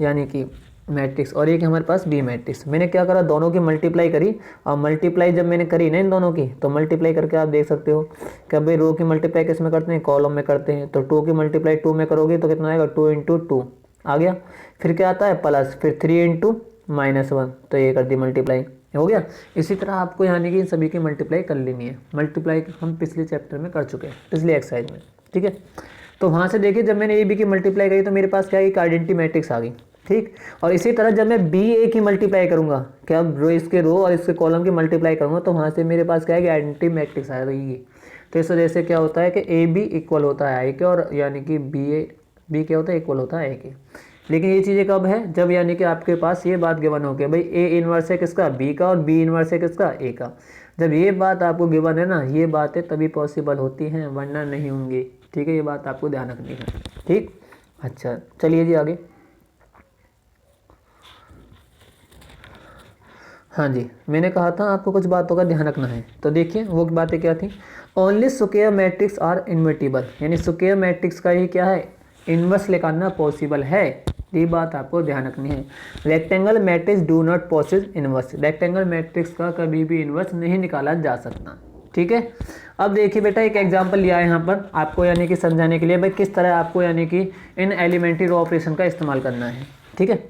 यानी कि मैट्रिक्स और एक है हमारे पास बी मैट्रिक्स। मैंने क्या करा, दोनों की मल्टीप्लाई करी, और मल्टीप्लाई जब मैंने करी ना इन दोनों की, तो मल्टीप्लाई करके आप देख सकते हो कि भाई रो की मल्टीप्लाई किस में करते हैं, कॉलम में करते हैं। तो 2 की मल्टीप्लाई 2 में करोगे तो कितना आएगा, 2 × 2 आ गया, फिर क्या आता है प्लस, फिर 3 × -1, तो ये कर दी मल्टीप्लाई, हो गया। इसी तरह आपको यानी कि इन सभी की मल्टीप्लाई कर लेनी है। मल्टीप्लाई हम पिछले चैप्टर में कर चुके हैं, पिछले एक्सरसाइज में, ठीक है। तो वहाँ से देखिए जब मैंने ए बी की मल्टीप्लाई करी तो मेरे पास क्या है, एक आइडेंटिटी मैट्रिक्स आ गई, ठीक। और इसी तरह जब मैं बी ए की मल्टीप्लाई करूँगा, क्या रो इसके रो और इसके कॉलम की मल्टीप्लाई करूँगा, तो वहाँ से मेरे पास क्या है कि आइडेंटिटी मैट्रिक्स आ रही है। तो इस वजह से क्या होता है कि ए बी इक्वल होता है आई के, और यानी कि बी क्या होता है, इक्वल होता है आई के। लेकिन ये चीज़ें कब है, जब यानी कि आपके पास ये बात गिवन हो गया भाई ए इन्वर्स है किसका, बी का, और बी इन्वर्स है किसका, ए का। जब ये बात आपको गिवन है ना, ये बातें तभी पॉसिबल होती हैं, वरना नहीं होंगी, ठीक है। ये बात आपको ध्यान रखनी है, ठीक। अच्छा चलिए जी आगे। हाँ जी, मैंने कहा था आपको कुछ बातों का ध्यान रखना है। तो देखिए वो बातें क्या थी, only square matrix are invertible, यानी स्क्वायर मैट्रिक्स का ही क्या है, इन्वर्स निकालना पॉसिबल है, ये बात आपको ध्यान रखनी है। Rectangle matrix do not possesses inverse, rectangle matrix का कभी भी इन्वर्स नहीं निकाला जा सकता, ठीक है। अब देखिए बेटा एक एग्जांपल लिया है यहाँ पर आपको यानी कि समझाने के लिए भाई किस तरह आपको यानी कि इन एलिमेंट्री रो ऑपरेशन का इस्तेमाल करना है, ठीक है।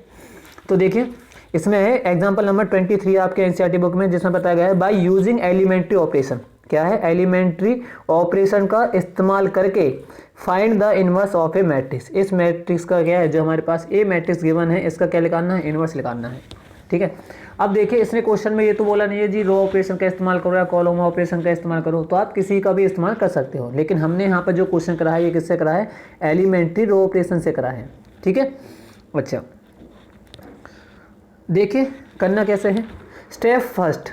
तो देखिए इसमें है एग्जांपल नंबर 23 आपके एनसीईआरटी बुक में, जिसमें बताया गया है बाय यूजिंग एलिमेंट्री ऑपरेशन, क्या है, एलिमेंट्री ऑपरेशन का इस्तेमाल करके find the inverse of a matrix. इस मैट्रिक्स का क्या है, जो हमारे पास ए मैट्रिक्स गिवन है, इसका क्या निकालना है, इनवर्स निकालना है, ठीक है। अब देखिए इसने क्वेश्चन में ये तो बोला नहीं है जी रो ऑपरेशन का इस्तेमाल करो या कॉलम ऑपरेशन का इस्तेमाल करो, तो आप किसी का भी इस्तेमाल कर सकते हो, लेकिन हमने यहाँ पर जो क्वेश्चन करा है ये किससे करा है, एलिमेंट्री रो ऑपरेशन से करा है, ठीक है। अच्छा देखिए करना कैसे है, स्टेप फर्स्ट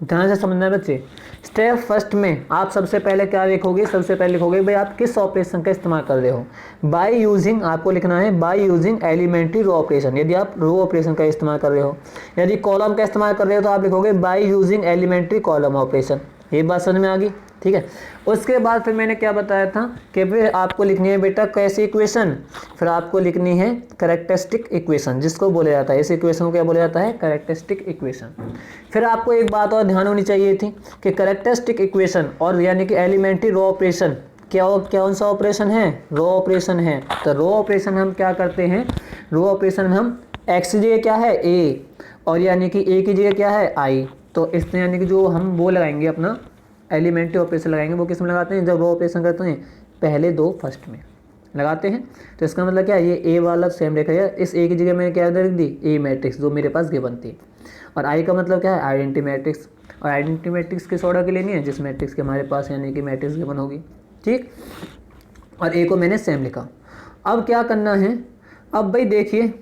ध्यान से समझना है बच्चे। स्टेप फर्स्ट में आप सबसे पहले क्या लिखोगे, सबसे पहले लिखोगे भाई आप किस ऑपरेशन का इस्तेमाल कर रहे हो, बाय यूजिंग, आपको लिखना है by using elementary row operation, यदि आप रो ऑपरेशन का इस्तेमाल कर रहे हो। यदि कॉलम का इस्तेमाल कर रहे हो तो आप लिखोगे by using elementary column operation. ये बात समझ में आ गई, ठीक है। उसके बाद फिर मैंने क्या बताया था कि फिर आपको लिखनी है बेटा कैसी इक्वेशन, फिर आपको लिखनी है कैरेक्टरिस्टिक इक्वेशन, जिसको बोला जाता है, इस इक्वेशन को क्या बोला जाता है, कैरेक्टरिस्टिक इक्वेशन। फिर आपको एक बात और ध्यान होनी चाहिए थी कि कैरेक्टरिस्टिक इक्वेशन और यानी कि एलिमेंट्री रो ऑपरेशन कौन सा ऑपरेशन है, रो ऑपरेशन है। तो रो ऑपरेशन हम क्या करते हैं, रो ऑपरेशन में हम एक्स की जगह क्या है ए, और यानी कि ए की जगह क्या है आई। तो इसमें यानी कि जो हम वो लगाएंगे अपना एलिमेंट्री ऑपरेशन लगाएंगे, वो किस में लगाते हैं, जब रो ऑपरेशन करते हैं पहले दो फर्स्ट में लगाते हैं। तो इसका मतलब क्या है, ये ए वाला सेम रेखा है, इस ए की जगह मैंने क्या रख दी, ए मैट्रिक्स जो मेरे पास गिवन थी। और आई का मतलब क्या है, आइडेंटिटी मैट्रिक्स। और आइडेंटिटी मैट्रिक्स किस ऑर्डर की लेनी है, जिस मैट्रिक्स के हमारे पास यानी कि मैट्रिक्स गिवन होगी, ठीक। और ए को मैंने सेम लिखा। अब क्या करना है, अब भाई देखिए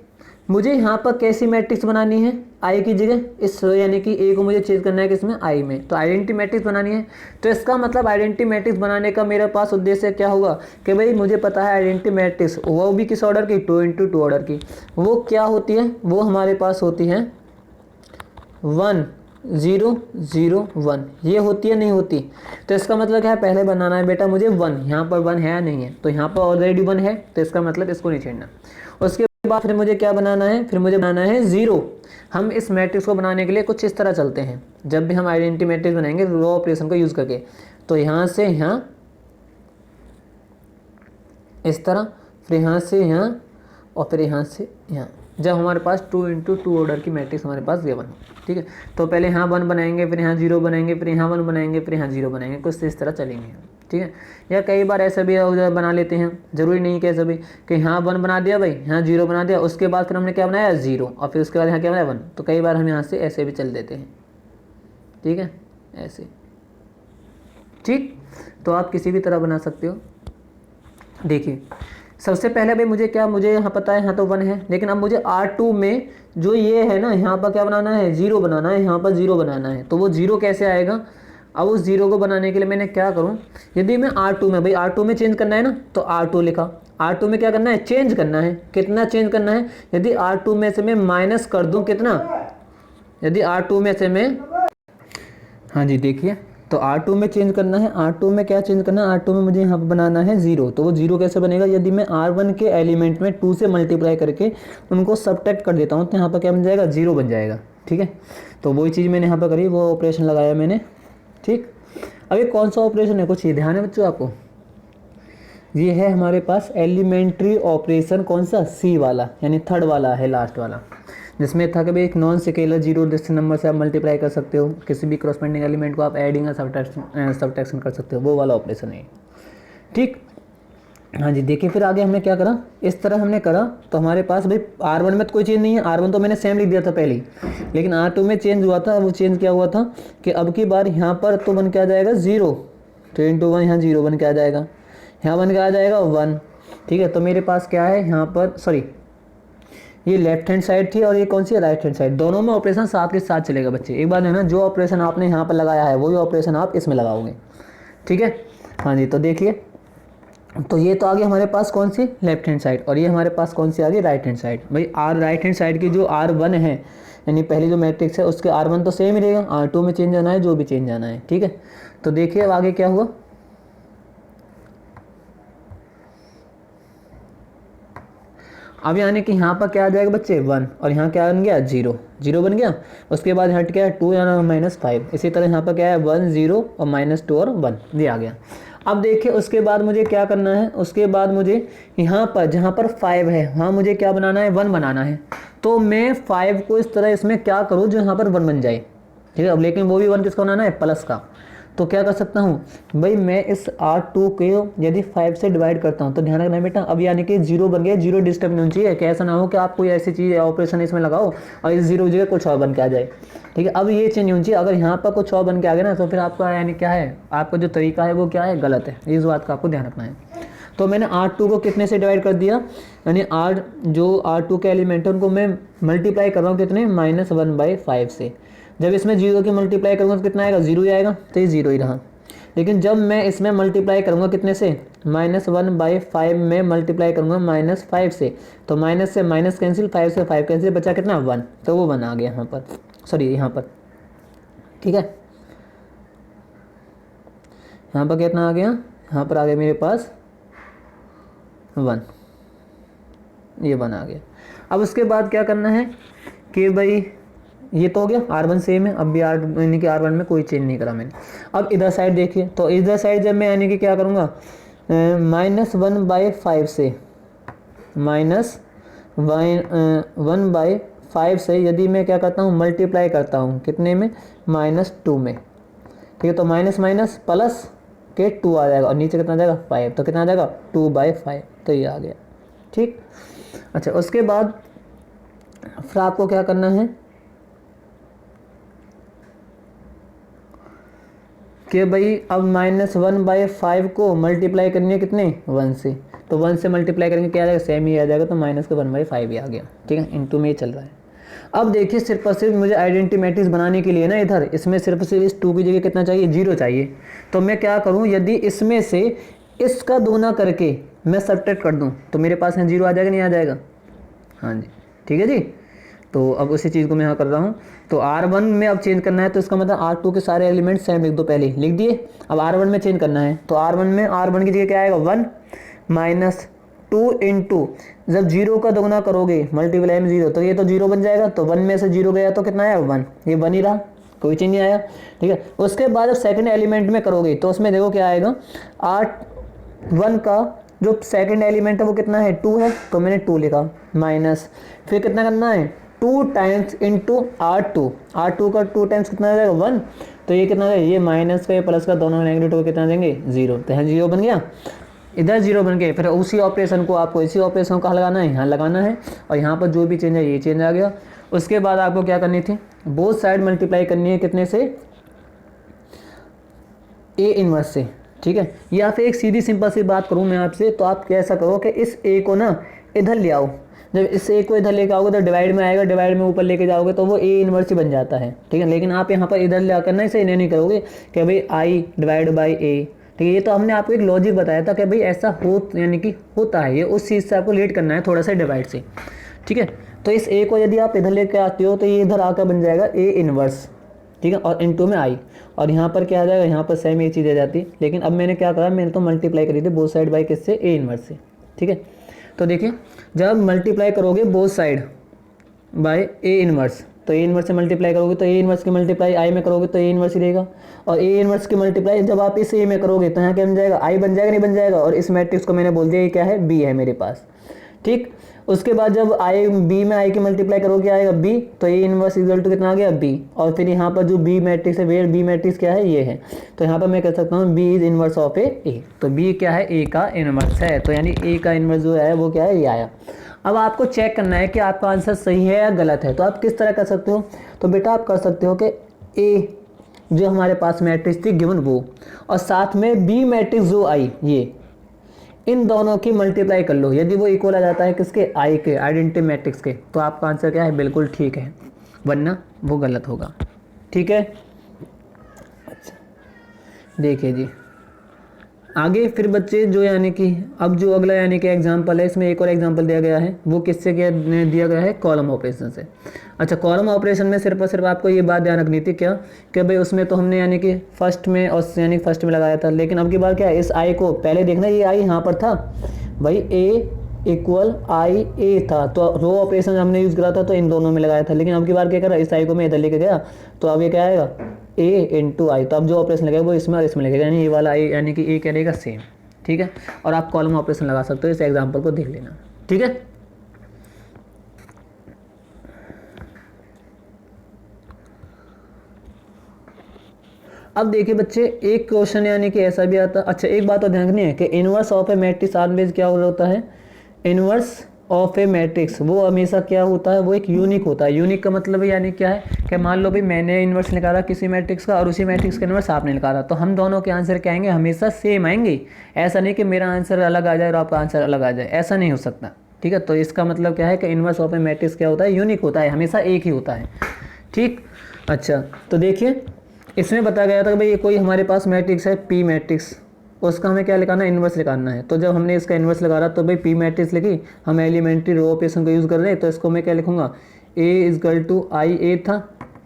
मुझे यहाँ पर कैसी मैट्रिक्स बनानी है, आई की जगह इस यानी कि ए को मुझे चेंज करना है किसमें, आई में। तो आइडेंटिटी मैट्रिक्स बनानी है। तो इसका मतलब आइडेंटिटी मैट्रिक्स बनाने का मेरे पास उद्देश्य क्या होगा कि भाई मुझे पता है आइडेंटिटी मैट्रिक्स वो भी किस ऑर्डर की, 2 × 2 ऑर्डर की। वो क्या होती है, वो हमारे पास होती है 1 0 0 1, ये होती है नहीं होती। तो इसका मतलब क्या है, पहले बनाना है बेटा मुझे 1, यहाँ पर 1 है या नहीं है, तो यहाँ पर ऑलरेडी 1 है, तो इसका मतलब इसको नहीं छेड़ना। उसके बाद फिर मुझे क्या बनाना है, फिर मुझे बनाना है 0। हम इस मैट्रिक्स को बनाने के लिए कुछ इस तरह चलते हैं, जब भी हम आइडेंटिटी मैट्रिक्स बनाएंगे रो ऑपरेशन को यूज़ करके। तो यहाँ से यहाँ इस तरह, फिर यहाँ से यहाँ, और फिर यहाँ से यहाँ, जब हमारे पास 2 × 2 ऑर्डर की मैट्रिक्स हमारे पास गिवन हो, ठीक है। तो पहले यहाँ 1 बनाएंगे, फिर यहाँ 0 बनाएंगे, फिर यहाँ 1 बनाएंगे, फिर यहाँ 0 बनाएंगे, कुछ इस तरह चलेंगे, ठीक है। या कई बार ऐसा भी बना लेते हैं, ज़रूरी नहीं कि ऐसा भी कि यहाँ 1 बना दिया भाई, यहाँ 0 बना दिया, उसके बाद फिर हमने क्या बनाया 0, और फिर उसके बाद यहाँ क्या बनाया 1। तो कई बार हम यहाँ से ऐसे भी चल देते हैं, ठीक है, ऐसे, ठीक। तो आप किसी भी तरह बना सकते हो। देखिए सबसे पहले भाई मुझे क्या, मुझे यहाँ पता है यहाँ तो 1 है, लेकिन अब मुझे R2 में जो ये है ना, यहाँ पर क्या बनाना है, 0 बनाना है, यहाँ पर 0 बनाना है। तो वो 0 कैसे आएगा, अब उस 0 को बनाने के लिए मैंने क्या करूँ, यदि मैं R2 में, भाई R2 में चेंज करना है ना, तो R2 लिखा। R2 में क्या करना है, चेंज करना है, कितना चेंज करना है, यदि R2 में से मैं माइनस कर दूँ कितना, यदि R2 में से मैं, हाँ जी देखिए, तो R2 में चेंज करना है। R2 में क्या चेंज करना है, R2 में मुझे यहाँ पर बनाना है 0। तो वो 0 कैसे बनेगा, यदि मैं R1 के एलिमेंट में 2 से मल्टीप्लाई करके उनको सबट्रैक्ट कर देता हूँ, तो यहाँ पर क्या बन जाएगा, 0 बन जाएगा, ठीक है। तो वही चीज़ मैंने यहाँ पर करी, वो ऑपरेशन लगाया मैंने, ठीक। अब ये कौन सा ऑपरेशन है, कुछ ये ध्यान है बच्चों आपको, ये है हमारे पास एलिमेंट्री ऑपरेशन, कौन सा, सी वाला, यानी थर्ड वाला है, लास्ट वाला, जिसमें था कि भाई एक नॉन स्केलर 0 डिजिट नंबर से आप मल्टीप्लाई कर सकते हो, किसी भी करस्पॉन्डिंग एलिमेंट को आप एडिंग या सबट्रैक्शन कर सकते हो, वो वाला ऑपरेशन है, ठीक। हाँ जी देखिए, फिर आगे हमने क्या करा, इस तरह हमने करा। तो हमारे पास भाई R1 में तो कोई चेंज नहीं है, R1 तो मैंने सेम लिख दिया था पहले ही, लेकिन R2 में चेंज हुआ था। वो चेंज क्या हुआ था कि अब की बार यहाँ पर तो बन के आ जाएगा 0, तो × 1 यहाँ 0 बन के आ जाएगा, यहाँ बन के आ जाएगा 1, ठीक है। तो मेरे पास क्या है यहाँ पर, सॉरी ये लेफ्ट हैंड साइड थी और ये कौन सी है, राइट हैंड साइड। दोनों में ऑपरेशन साथ के साथ चलेगा बच्चे, एक बार है ना, जो ऑपरेशन आपने यहाँ पर लगाया है वही ऑपरेशन आप इसमें लगाओगे, ठीक है। हाँ जी, तो देखिए, तो ये तो आ गई हमारे पास कौन सी, लेफ्ट हैंड साइड, और ये हमारे पास कौन सी आ गई, राइट हैंड साइड। भाई राइट हैंड साइड की जो R1 है, यानी पहली जो मैट्रिक्स है, उसके R1 तो सेम ही रहेगा, R2 में चेंज आना है, जो भी चेंज आना है, ठीक है। तो देखिए अब आगे क्या हुआ, अब यानी कि यहाँ पर क्या आ जाएगा बच्चे 1, और यहाँ क्या बन गया 0, 0 बन गया। उसके बाद हट गया 2 या -5। इसी तरह यहाँ पर क्या है 1 0 और -2 और 1 ये आ गया। अब देखिए उसके बाद मुझे क्या करना है, उसके बाद मुझे यहाँ पर जहाँ पर 5 है वहाँ मुझे क्या बनाना है, 1 बनाना है। तो मैं 5 को इस तरह इसमें क्या करूँ जो यहाँ पर 1 बन जाए, ठीक है। अब लेकिन वो भी 1 किसका बनाना है, प्लस का। तो क्या कर सकता हूँ भाई, मैं इस R2 को यदि 5 से डिवाइड करता हूँ, तो ध्यान रखना बेटा, अब यानी कि 0 बन गया, 0 डिस्टर्ब नहीं होनी चाहिए, कि ऐसा ना हो कि आप कोई ऐसी चीज़ ऑपरेशन इसमें लगाओ और इस 0 जगह कुछ और बन के आ जाए, ठीक है। अब ये चेंज होनी चाहिए, अगर यहाँ पर कुछ और बन के आ गया ना, तो फिर आपका यानी क्या है, आपका जो तरीका है वो क्या है, गलत है। इस बात का आपको ध्यान रखना है। तो मैंने R2 को कितने से डिवाइड कर दिया, यानी जो R2 के एलिमेंट है उनको मैं मल्टीप्लाई कर रहा हूँ कितने, -1/5 से। जब इसमें 0 की मल्टीप्लाई करूँगा तो कितना आएगा, 0 ही आएगा, तो ये 0 ही रहा। लेकिन जब मैं इसमें मल्टीप्लाई करूँगा कितने से, -1/5 में मल्टीप्लाई करूँगा -5 से, तो माइनस से माइनस कैंसिल, 5 से 5 कैंसिल, बचा कितना 1, तो वो 1 आ गया यहाँ पर, सॉरी यहाँ पर, ठीक है। यहाँ पर कितना आ गया, यहाँ पर आ गया मेरे पास 1, ये 1 आ गया। अब उसके बाद क्या करना है कि भाई ये तो हो गया, R1 सेम है, अब भी यानी कि R1 में कोई चेंज नहीं करा मैंने। अब इधर साइड देखिए, तो इधर साइड जब मैं यानी कि क्या करूँगा, -1/5 से, -1/5 से यदि मैं क्या करता हूँ, मल्टीप्लाई करता हूँ कितने में, -2 में, ठीक है। तो माइनस माइनस प्लस के 2 आ जाएगा और नीचे कितना आ जाएगा 5, तो कितना आ जाएगा 2/5, तो ये आ गया, ठीक। अच्छा, उसके बाद फिर आपको क्या करना है कि भाई अब -1/5 को मल्टीप्लाई करनी है कितने, 1 से, तो 1 से मल्टीप्लाई करेंगे क्या आ जाएगा, सेम ही आ जाएगा, तो माइनस का 1/5 ही आ गया, ठीक है। इनटू में ही चल रहा है। अब देखिए सिर्फ और सिर्फ मुझे आइडेंटिटी मैट्रिक्स बनाने के लिए ना, इधर इसमें सिर्फ सिर्फ इस 2 की जगह कितना चाहिए, 0 चाहिए। तो मैं क्या करूँ, यदि इसमें से इसका दोना करके मैं सब्ट्रैक्ट कर दूँ तो मेरे पास यहाँ 0 आ जाएगा, नहीं आ जाएगा, हाँ जी, ठीक है जी। तो अब उसी चीज़ को मैं यहाँ कर रहा हूँ। तो R1 में अब चेंज करना है, तो इसका मतलब R2 के सारे एलिमेंट सेम लिख दो, पहले लिख दिए। अब R1 में चेंज करना है, तो R1 में R1 की जगह क्या आएगा, 1 -2 इंटू, जब 0 का दोगुना करोगे मल्टीप्लाई में 0, तो ये तो 0 बन जाएगा, तो 1 में से 0 गया तो कितना आया 1, ये 1 ही रहा, कोई चेंज नहीं आया, ठीक है। उसके बाद जब सेकंड एलिमेंट में करोगे तो उसमें देखो क्या आएगा, R1 का जो सेकंड एलिमेंट है वो कितना है, 2 है, तो मैंने 2 लिखा, माइनस फिर कितना करना है, 2 टाइम्स इंटू R2 का 2 टाइम्स कितना आ जाएगा 1, तो ये कितना है, ये माइनस का ये प्लस का दोनों नेगेटिव कितना देंगे 0, तो यहाँ 0 बन गया, इधर 0 बन गए। फिर उसी ऑपरेशन को आपको इसी ऑपरेशन को लगाना है, यहाँ लगाना है, और यहाँ पर जो भी चेंज है ये चेंज आ गया। उसके बाद आपको क्या करनी थी, बोथ साइड मल्टीप्लाई करनी है कितने से, A इनवर्स से, ठीक है। या फिर एक सीधी सिंपल सी बात करूँ मैं आपसे, तो आप कैसा करो कि इस A को ना इधर ले आओ, जब इस A को इधर लेके आओगे तो डिवाइड में आएगा, डिवाइड में ऊपर लेके जाओगे तो वो A इनवर्स ही बन जाता है, ठीक है। लेकिन आप यहाँ पर इधर ले आकर ना इसे इन्हें नहीं करोगे कि भाई I डिवाइड बाई A, ठीक है। ये तो हमने आपको एक लॉजिक बताया था कि भाई ऐसा हो, यानी कि होता है, ये उस चीज़ से आपको रिलेट करना है थोड़ा सा डिवाइड से, ठीक है। तो इस A को यदि आप इधर लेके आते हो तो ये इधर आकर बन जाएगा A इनवर्स, ठीक है, और इनटू में I, और यहाँ पर क्या आ जाएगा, यहाँ पर सेम ये चीज़ आ जाती है। लेकिन अब मैंने क्या करा, मैंने तो मल्टीप्लाई करी थी बोथ साइड बाई किससे, A इनवर्स से, ठीक है। तो देखिए जब मल्टीप्लाई करोगे both side by A inverse, तो A इनवर्स से मल्टीप्लाई करोगे तो A इनवर्स की मल्टीप्लाई I में करोगे तो A इनवर्स ही रहेगा, और A इनवर्स की मल्टीप्लाई जब आप इस A में करोगे तो यहाँ क्या बन जाएगा, I बन जाएगा, नहीं बन जाएगा। और इस मैट्रिक्स को मैंने बोल दिया ये क्या है, B है मेरे पास, ठीक। उसके बाद जब B में I की मल्टीप्लाई करोगे आएगा B, तो A इनवर्स इक्वल टू कितना आ गया B, और फिर यहाँ पर जो B मैट्रिक्स है, वेयर B मैट्रिक्स क्या है, ये है, तो यहाँ पर मैं कह सकता हूँ B is inverse of A, तो B क्या है, A का इनवर्स है, तो यानी A का इनवर्स जो है वो क्या है, ये आया। अब आपको चेक करना है कि आपका आंसर सही है या गलत है, तो आप किस तरह कर सकते हो, तो बेटा आप कर सकते हो कि A जो हमारे पास मैट्रिक्स थी गिवन वो, और साथ में B मैट्रिक्स जो आई, ये इन दोनों की मल्टीप्लाई कर लो, यदि वो इक्वल आ जाता है किसके, I के, आइडेंटिटी मैट्रिक्स के, तो आपका आंसर क्या है, बिल्कुल ठीक है, वरना वो गलत होगा, ठीक है। अच्छा देखिए जी आगे फिर बच्चे जो, यानी कि अब जो अगला यानी कि एग्जांपल है, इसमें एक और एग्जांपल दिया गया है, वो किससे दिया गया है, कॉलम ऑपरेशन से। अच्छा कॉलम ऑपरेशन में सिर्फ और सिर्फ आपको ये बात ध्यान रखनी थी क्या, कि भाई उसमें तो हमने यानी कि फर्स्ट में और यानी फर्स्ट में लगाया था, लेकिन अब की बार क्या है, इस I को पहले देखना, ये I यहाँ पर था भाई, A इक्वल I A था, तो रो ऑपरेशन हमने यूज़ करा था तो इन दोनों में लगाया था, लेकिन अब की बार क्या करा, इस I को मैं इधर लेके गया, तो अब ये क्या आएगा, A इंटू I, तो अब जो ऑपरेशन लगेगा वो इसमें और इसमें लगेगा, यानी ये वाला I यानी कि A क्या रहेगा, सेम, ठीक है। और आप कॉलम ऑपरेशन लगा सकते हो, इस एग्जाम्पल को देख लेना, ठीक है। अब देखिए बच्चे एक क्वेश्चन यानी कि ऐसा भी आता, अच्छा एक बात और ध्यान रखनी है कि inverse of a matrix always क्या होता है, इनवर्स ऑफ ए मैट्रिक्स वो हमेशा क्या होता है, वो एक यूनिक होता है। यूनिक का मतलब यानी क्या है कि मान लो भाई मैंने इनवर्स निकाला किसी मैट्रिक्स का और उसी मैट्रिक्स का इनवर्स आपने निकाला, तो हम दोनों के आंसर क्या आएंगे, हमेशा सेम आएंगे। ऐसा नहीं कि मेरा आंसर अलग आ जाए और आपका आंसर अलग आ जाए, ऐसा नहीं हो सकता, ठीक है। तो इसका मतलब क्या है कि इनवर्स ऑफ ए मैट्रिक्स क्या होता है, यूनिक होता है, हमेशा एक ही होता है, ठीक। अच्छा तो देखिए इसमें बताया गया था कि भाई ये कोई हमारे पास मैट्रिक्स है P मैट्रिक्स, उसका हमें क्या लिखाना है, इन्वर्स लिखाना है। तो जब हमने इसका इन्वर्स लगा रहा तो भाई P मैट्रिक्स लिखी, हम एलिमेंट्री रो ऑपरेशन को यूज़ कर रहे हैं, तो इसको मैं क्या लिखूंगा, A is equal to I A था,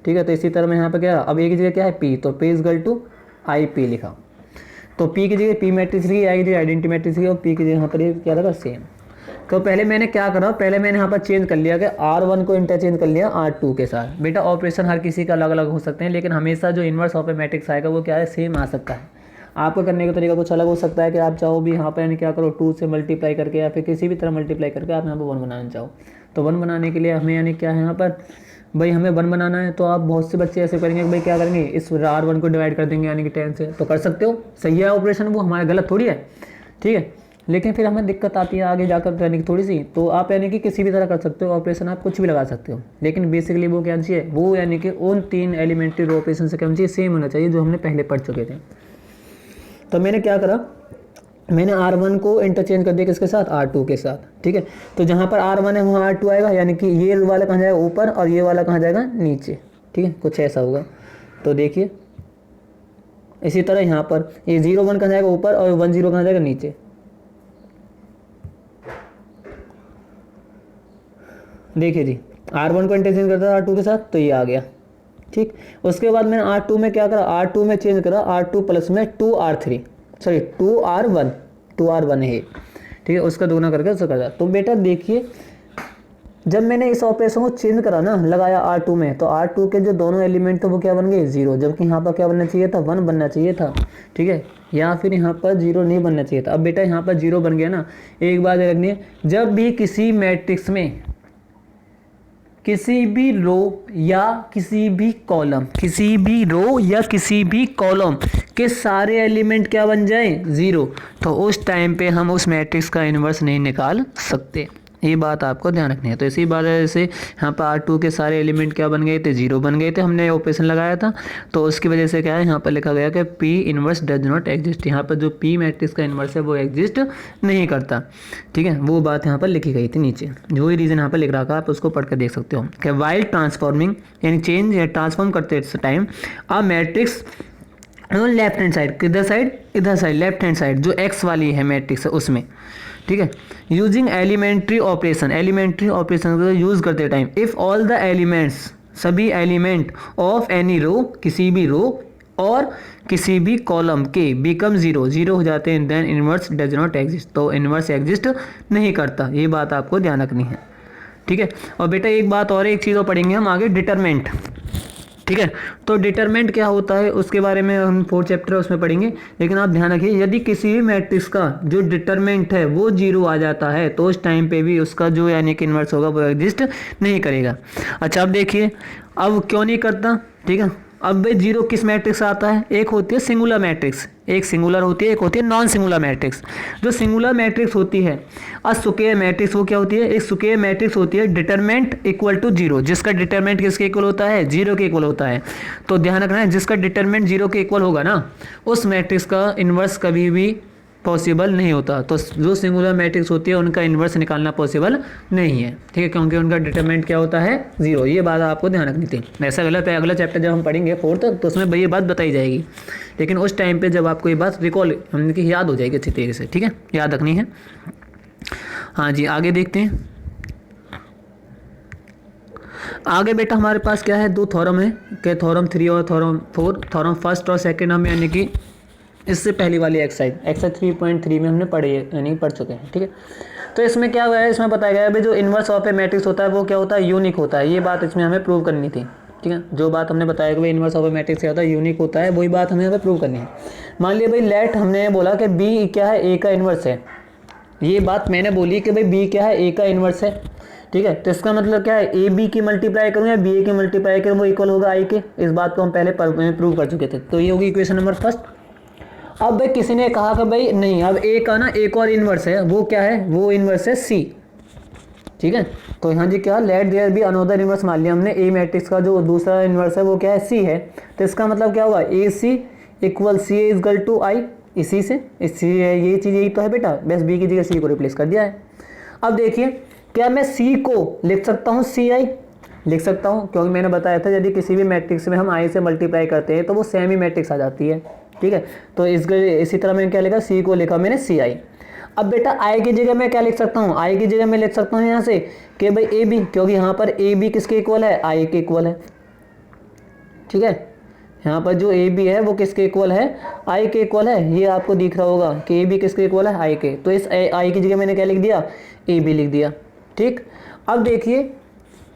ठीक है। तो इसी तरह मैं यहाँ पर क्या, अब A की जगह क्या है P, तो P is equal to I P लिखा, तो P की जगह P मैट्रिक्स लिखी, I की जगह आइडेंटिटी मैट्रिक्स लिखी, और P की जगह यहाँ पर ये क्या लगा, सेम। तो पहले मैंने क्या करा, पहले मैंने यहाँ पर चेंज कर लिया कि R1 को इंटरचेंज कर लिया R2 के साथ। बेटा ऑपरेशन हर किसी का अलग अलग हो सकते हैं, लेकिन हमेशा जो इन्वर्स ऑफ ए मैट्रिक्स आएगा वो क्या है, सेम आ सकता है। आपका करने का तरीका कुछ अलग हो सकता है कि आप चाहो भी यहाँ पर यानी क्या करो 2 से मल्टीप्लाई करके या फिर किसी भी तरह मल्टीप्लाई करके आप यहाँ पर 1 बनाना चाहो। तो 1 बनाने के लिए हमें यानी क्या है यहाँ पर भाई हमें 1 बनाना है, तो आप बहुत से बच्चे ऐसे करेंगे कि भाई क्या करेंगे इस R1 को डिवाइड कर देंगे यानी कि 10 से, तो कर सकते हो, सही है ऑपरेशन, वो हमारा गलत थोड़ी है, ठीक है। लेकिन फिर हमें दिक्कत आती है आगे जाकर यानी कि थोड़ी सी, तो आप यानी कि किसी भी तरह कर सकते हो ऑपरेशन, आप कुछ भी लगा सकते हो, लेकिन बेसिकली वो क्या चाहिए, वो यानी कि उन 3 एलिमेंट्री रो ऑपरेशन से क्या चाहिए, सेम होना चाहिए जो हमने पहले पढ़ चुके थे। तो मैंने क्या करा, मैंने R1 को इंटरचेंज कर दिया किसके साथ, R2 के साथ, ठीक है। तो जहाँ पर R1 है वहाँ R2 आएगा, यानी कि ये वाला कहाँ जाएगा ऊपर और ये वाला कहाँ जाएगा नीचे, ठीक है, कुछ ऐसा होगा। तो देखिए इसी तरह यहाँ पर ये 0 1 कहाँ जाएगा ऊपर और 1 0 कहाँ जाएगा नीचे। देखिए जी R1 को इंटरचेंज करता था R2 के साथ, तो ये आ गया, ठीक। उसके बाद मैंने R2 में क्या करा, R2 में चेंज करा R2 प्लस में 2R1 है, ठीक है, उसका दोगुना करके उसका करता। तो बेटा देखिए जब मैंने इस ऑपरेशन को चेंज करा ना, लगाया R2 में, तो R2 के जो दोनों एलिमेंट थे वो क्या बन गए 0, जबकि यहाँ पर क्या बनना चाहिए था 1 बनना चाहिए था, ठीक है, या फिर यहाँ पर 0 नहीं बनना चाहिए था। अब बेटा यहाँ पर 0 बन गया ना, एक बात रखनी है, जब भी किसी मैट्रिक्स में किसी भी रो या किसी भी कॉलम के सारे एलिमेंट क्या बन जाए 0, तो उस टाइम पे हम उस मैट्रिक्स का इन्वर्स नहीं निकाल सकते, ये बात आपको ध्यान रखनी है। तो इसी बात से यहाँ पर R2 के सारे एलिमेंट क्या बन गए थे 0 बन गए थे, हमने ऑपरेशन लगाया था, तो उसकी वजह से क्या है यहाँ पर लिखा गया कि P inverse does not exist, यहाँ पर जो P मैट्रिक्स का इन्वर्स है वो एग्जिस्ट नहीं करता, ठीक है, वो बात यहाँ पर लिखी गई थी नीचे, जो ही रीज़न यहाँ पर लिख रहा था आप उसको पढ़ कर देख सकते हो कि वाइल ट्रांसफॉर्मिंग यानी चेंज या ट्रांसफॉर्म करते time a matrix left hand side, किधर साइड, इधर साइड, लेफ्ट हैंड साइड जो एक्स वाली है मैट्रिक्स है उसमें, ठीक है, यूजिंग एलिमेंट्री ऑपरेशन को यूज करते time if all the elements, सभी एलिमेंट ऑफ एनी रो, किसी भी रो और किसी भी कॉलम के बिकम 0 हो जाते हैं, then inverse does not exist, तो इनवर्स एग्जिस्ट नहीं करता, ये बात आपको ध्यान रखनी है, ठीक है। और बेटा एक बात और, एक चीज़ और पढ़ेंगे हम आगे, डिटरमेंट, ठीक है। तो डिटरमेंट क्या होता है उसके बारे में हम 4th चैप्टर उसमें पढ़ेंगे, लेकिन आप ध्यान रखिए यदि किसी भी मैट्रिक्स का जो डिटरमेंट है वो 0 आ जाता है तो उस टाइम पे भी उसका जो यानी कि इन्वर्स होगा वो एग्जिस्ट नहीं करेगा। अच्छा अब देखिए अब क्यों नहीं करता, ठीक है। अब भाई 0 किस मैट्रिक्स आता है, एक होती है सिंगुलर मैट्रिक्स, एक सिंगुलर होती है, एक होती है नॉन सिंगुलर मैट्रिक्स। जो सिंगुलर मैट्रिक्स होती है और स्क्वायर मैट्रिक्स वो क्या होती है, एक स्क्वायर मैट्रिक्स होती है डिटरमेंट इक्वल टू 0, जिसका डिटरमेंट किसके इक्वल होता है 0 के इक्वल होता है। तो ध्यान रखना है जिसका डिटरमेंट 0 के इक्वल होगा ना उस मैट्रिक्स का इन्वर्स कभी भी पॉसिबल नहीं होता। तो जो सिंगुलर मैट्रिक्स होती है उनका इन्वर्स निकालना पॉसिबल नहीं है, ठीक है, क्योंकि उनका डिटरमिनेंट क्या होता है 0, ये बात आपको ध्यान रखनी थी। ऐसा गलत है, अगला चैप्टर जब हम पढ़ेंगे 4th तो उसमें ये बात बताई जाएगी, लेकिन उस टाइम पे जब आपको ये बात रिकॉल की याद हो जाएगी अच्छी तरीके से, ठीक है, याद रखनी है। हाँ जी आगे देखते हैं। आगे बेटा हमारे पास क्या है, 2 थ्योरम है, क्या थ्योरम 3 और थ्योरम 4। थ्योरम फर्स्ट और सेकेंड हम यानी कि इससे पहली वाली एक्सरसाइज 3.3 में हमने यानी पढ़ चुके हैं, ठीक है। तो इसमें क्या हुआ है, इसमें बताया गया है भाई जो इन्वर्स ऑफ ए मैट्रिक्स होता है वो क्या होता है यूनिक होता है, ये बात इसमें हमें प्रूव करनी थी, ठीक है। जो बात हमने बताया कि भाई इन्वर्स ऑफ ए मैट्रिक्स क्या होता है यूनिक होता है, वही बात हमें यहाँ पे प्रूव करनी है। मान लिया भाई लेट हमने बोला कि बी क्या है ए का इन्वर्स है, ये बात मैंने बोली कि भाई बी क्या है ए का इन्वर्स है, ठीक है। तो इसका मतलब क्या है, ए बी की मल्टीप्लाई करूँ या बी ए की मल्टीप्लाई करूँ वो इक्वल होगा आई के, इस बात को हम पहले प्रूव कर चुके थे। तो ये होगी इक्वेशन नंबर फर्स्ट। अब भाई किसी ने कहा कि भाई नहीं अब ए का ना एक और इन्वर्स है, वो क्या है, वो इन्वर्स है सी, ठीक है। तो यहाँ जी क्या let there be another inverse मान लिया हमने, ए मैट्रिक्स का जो दूसरा इन्वर्स है वो क्या है सी है, तो इसका मतलब क्या हुआ A C equal C A equal to I, इसी से ये चीज़ यही तो है बेटा, बस बी की जगह सी को रिप्लेस कर दिया है। अब देखिए क्या मैं सी को लिख सकता हूँ सी आई, लिख सकता हूँ, क्योंकि मैंने बताया था यदि किसी भी मैट्रिक्स में हम आई से मल्टीप्लाई करते हैं तो वो सेमी मैट्रिक्स आ जाती है, ठीक है। तो इसी तरह मैंने क्या लिखा, सी को लिखा मैंने सी आई। अब बेटा आई की जगह मैं क्या लिख सकता हूँ, आई की जगह मैं लिख सकता हूँ यहाँ से कि भाई ए बी, क्योंकि यहाँ पर ए बी किसके इक्वल है, आई के इक्वल है, ठीक है। यहाँ पर जो ए बी है वो किसके इक्वल है, आई के इक्वल है, ये आपको दिख रहा होगा कि ए बी किसके इक्वल है, आई के। तो इस आई की जगह मैंने क्या लिख दिया, ए बी लिख दिया, ठीक। अब देखिए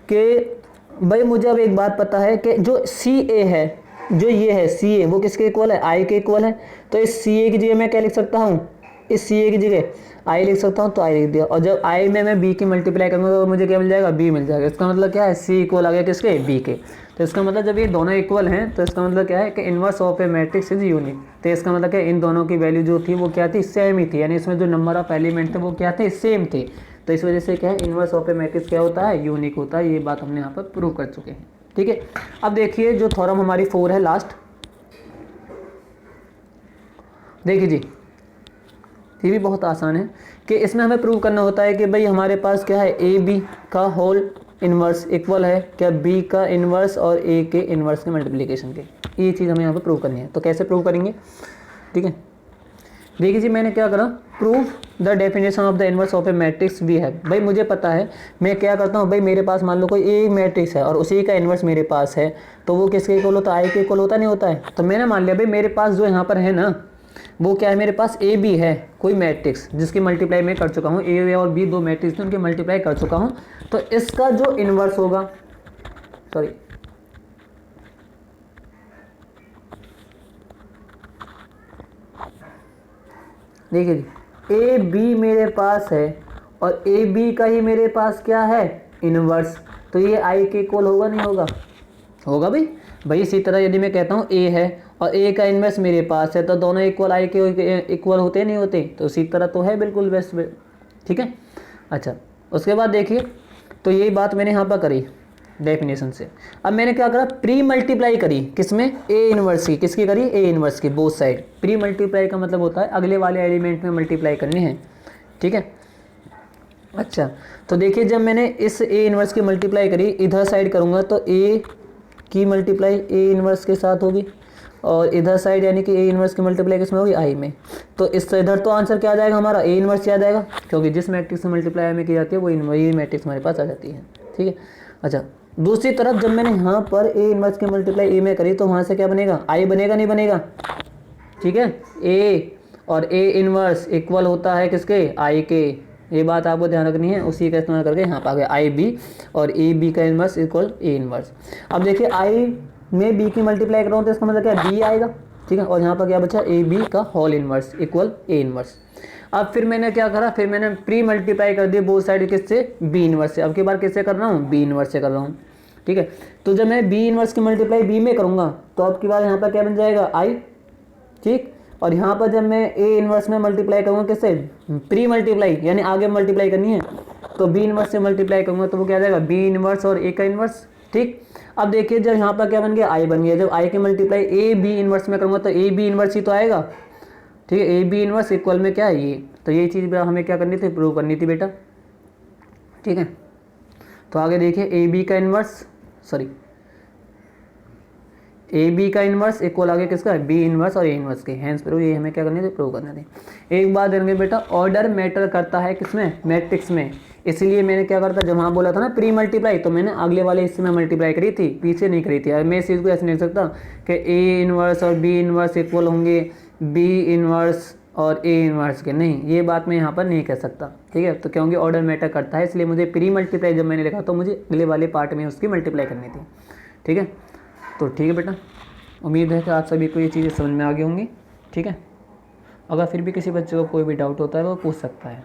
कि भाई मुझे अब एक बात पता है कि जो सी ए है जो ये है सी ए वो किसके इक्वल है, आई के इक्वल है। तो इस सी ए की जगह मैं क्या लिख सकता हूँ, इस सी ए की जगह आई लिख सकता हूँ, तो आई लिख दिया। और जब आई में मैं बी की मल्टीप्लाई करूँगा तो मुझे क्या मिल जाएगा, बी मिल जाएगा। इसका मतलब क्या है, सी इक्वल आ गया किसके, बी के। तो इसका मतलब जब ये दोनों इक्वल हैं तो इसका मतलब क्या है कि inverse of a matrix is unique. तो इसका मतलब क्या, इन दोनों की वैल्यू जो थी वो क्या थी, सेम ही थी, यानी इसमें जो नंबर ऑफ एलिमेंट थे वो क्या थे, सेम थे। तो इस वजह से क्या है, इनवर्स ऑफ ए मैट्रिक्स क्या होता है, यूनिक होता है। ये बात हमने यहाँ पर प्रूव कर चुके हैं। ठीक है, अब देखिए जो थ्योरम हमारी 4 है लास्ट, देखिए जी ये भी बहुत आसान है कि इसमें हमें प्रूव करना होता है कि भाई हमारे पास क्या है, ए बी का होल इन्वर्स इक्वल है क्या बी का इन्वर्स और ए के इन्वर्स के मल्टीप्लिकेशन के। ये चीज़ हमें यहाँ पे प्रूव करनी है। तो कैसे प्रूव करेंगे, ठीक है, देखिए जी मैंने क्या करा, prove the definition of the inverse of a matrix we have. भाई मुझे पता है, मैं क्या करता हूँ, भाई मेरे पास मान लो कोई ए मैट्रिक्स है और उसी का इन्वर्स मेरे पास है, तो वो किसके इक्वल होता है, आई के इक्वल होता नहीं होता है। तो मैंने मान लिया भाई मेरे पास जो यहाँ पर है ना, वो क्या है, मेरे पास ए बी है कोई मैट्रिक्स जिसकी मल्टीप्लाई मैं कर चुका हूँ, ए और बी दो मैट्रिक्स उनकी मल्टीप्लाई कर चुका हूँ। तो इसका जो इन्वर्स होगा, सॉरी देखिए जी, ए बी मेरे पास है और ए बी का ही मेरे पास क्या है, इन्वर्स। तो ये आई के इक्वल होगा नहीं होगा, होगा भाई। भाई इसी तरह यदि मैं कहता हूँ ए है और ए का इन्वर्स मेरे पास है, तो दोनों इक्वल आई के इक्वल होते नहीं होते, तो उसी तरह तो है बिल्कुल बेस्ट। ठीक है, अच्छा उसके बाद देखिए, तो यही बात मैंने यहाँ पर करी डेफिनेशन से। अब मैंने क्या करा, प्री मल्टीप्लाई करी किसमें, ए इनवर्स की, किसकी करी, ए इनवर्स की, बोथ साइड। प्री मल्टीप्लाई का मतलब होता है अगले वाले एलिमेंट में मल्टीप्लाई करनी है। ठीक है, अच्छा तो देखिए जब मैंने इस ए इनवर्स की मल्टीप्लाई करी, इधर साइड करूँगा तो ए की मल्टीप्लाई ए इनवर्स के साथ होगी और इधर साइड यानी कि ए इनवर्स की मल्टीप्लाई किसमें होगी, आई में। तो इस इधर तो आंसर क्या आ जाएगा हमारा, ए इनवर्स आ जाएगा, क्योंकि जिस मैट्रिक्स से मल्टीप्लाई में की जाती है वो ये मैट्रिक्स हमारे पास आ जाती है। ठीक है, अच्छा दूसरी तरफ जब मैंने यहाँ पर ए इनवर्स की मल्टीप्लाई ए में करी तो वहाँ से क्या बनेगा, आई बनेगा नहीं बनेगा। ठीक है, ए और ए इनवर्स इक्वल होता है किसके, आई के। ये बात आपको ध्यान रखनी है, उसी का इस्तेमाल करके यहाँ पर आ गया आई बी और ए बी का इनवर्स इक्वल ए इनवर्स। अब देखिए आई में बी की मल्टीप्लाई कर रहा हूँ तो इसका मतलब क्या, बी आएगा। ठीक है, और यहाँ पर क्या बचा, ए बी का whole inverse equal A inverse. अब फिर मैंने क्या करा, फिर मैंने प्री मल्टीप्लाई कर दिया बोथ साइड किससे, बी इनवर्स से। अब की बार किससे कर रहा हूँ, बी इनवर्स से कर रहा हूँ। ठीक है, तो जब मैं बी इनवर्स की मल्टीप्लाई बी में करूँगा तो अब की बार यहाँ पर क्या बन जाएगा, आई। ठीक, और यहाँ पर जब मैं ए इनवर्स में मल्टीप्लाई करूँगा किससे, प्री मल्टीप्लाई यानी आगे मल्टीप्लाई करनी है, तो बी इनवर्स से मल्टीप्लाई करूँगा तो वो क्या आ जाएगा, बी इनवर्स और ए का इनवर्स। ठीक, अब देखिए जब यहाँ पर क्या बन गया, आई बन गया। जब आई की मल्टीप्लाई ए बी इनवर्स में करूँगा तो ए बी इनवर्स ही तो आएगा। ठीक है, ए बी इनवर्स इक्वल में क्या है ये, तो ये चीज़ हमें क्या करनी थी, प्रूव करनी थी बेटा। ठीक है, तो आगे देखिए ए बी का इनवर्स, सॉरी ए बी का इनवर्स इक्वल आगे किसका है, बी इनवर्स और ए इनवर्स के। हैंस प्रूव, ये हमें क्या करनी थी, प्रूव करना थी। एक बात देंगे बेटा, ऑर्डर मैटर करता है किसमें, मैट्रिक्स में। इसलिए मैंने क्या करता, जब हाँ बोला था ना प्री मल्टीप्लाई, तो मैंने अगले वाले हिस्से में मल्टीप्लाई करी थी, पीछे नहीं करी थी। और मैं इस चीज़ को ऐसे नहीं सकता कि ए इनवर्स और बी इनवर्स इक्वल होंगे बी इनवर्स और ए इनवर्स के, नहीं, ये बात मैं यहाँ पर नहीं कह सकता। ठीक है, तो क्योंकि ऑर्डर मैटर करता है, इसलिए मुझे प्री मल्टीप्लाई जब मैंने लिखा तो मुझे अगले वाले पार्ट में उसकी मल्टीप्लाई करनी थी। ठीक है, तो ठीक है बेटा, उम्मीद है कि आप सभी को ये चीज़ें समझ में आ गई होंगी। ठीक है, अगर फिर भी किसी बच्चे को कोई भी डाउट होता है वो पूछ सकता है।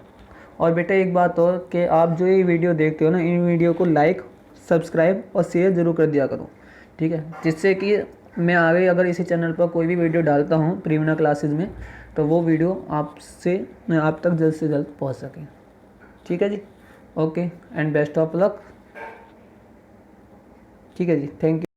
और बेटा एक बात और कि आप जो ये वीडियो देखते हो ना, इन वीडियो को लाइक सब्सक्राइब और शेयर ज़रूर कर दिया करो। ठीक है, जिससे कि मैं आगे अगर इसी चैनल पर कोई भी वीडियो डालता हूँ प्रीमिना क्लासेज में, तो वो वीडियो आपसे आप तक जल्द से जल्द पहुँच सके। ठीक है जी, okay and best of luck. ठीक है जी, थैंक यू।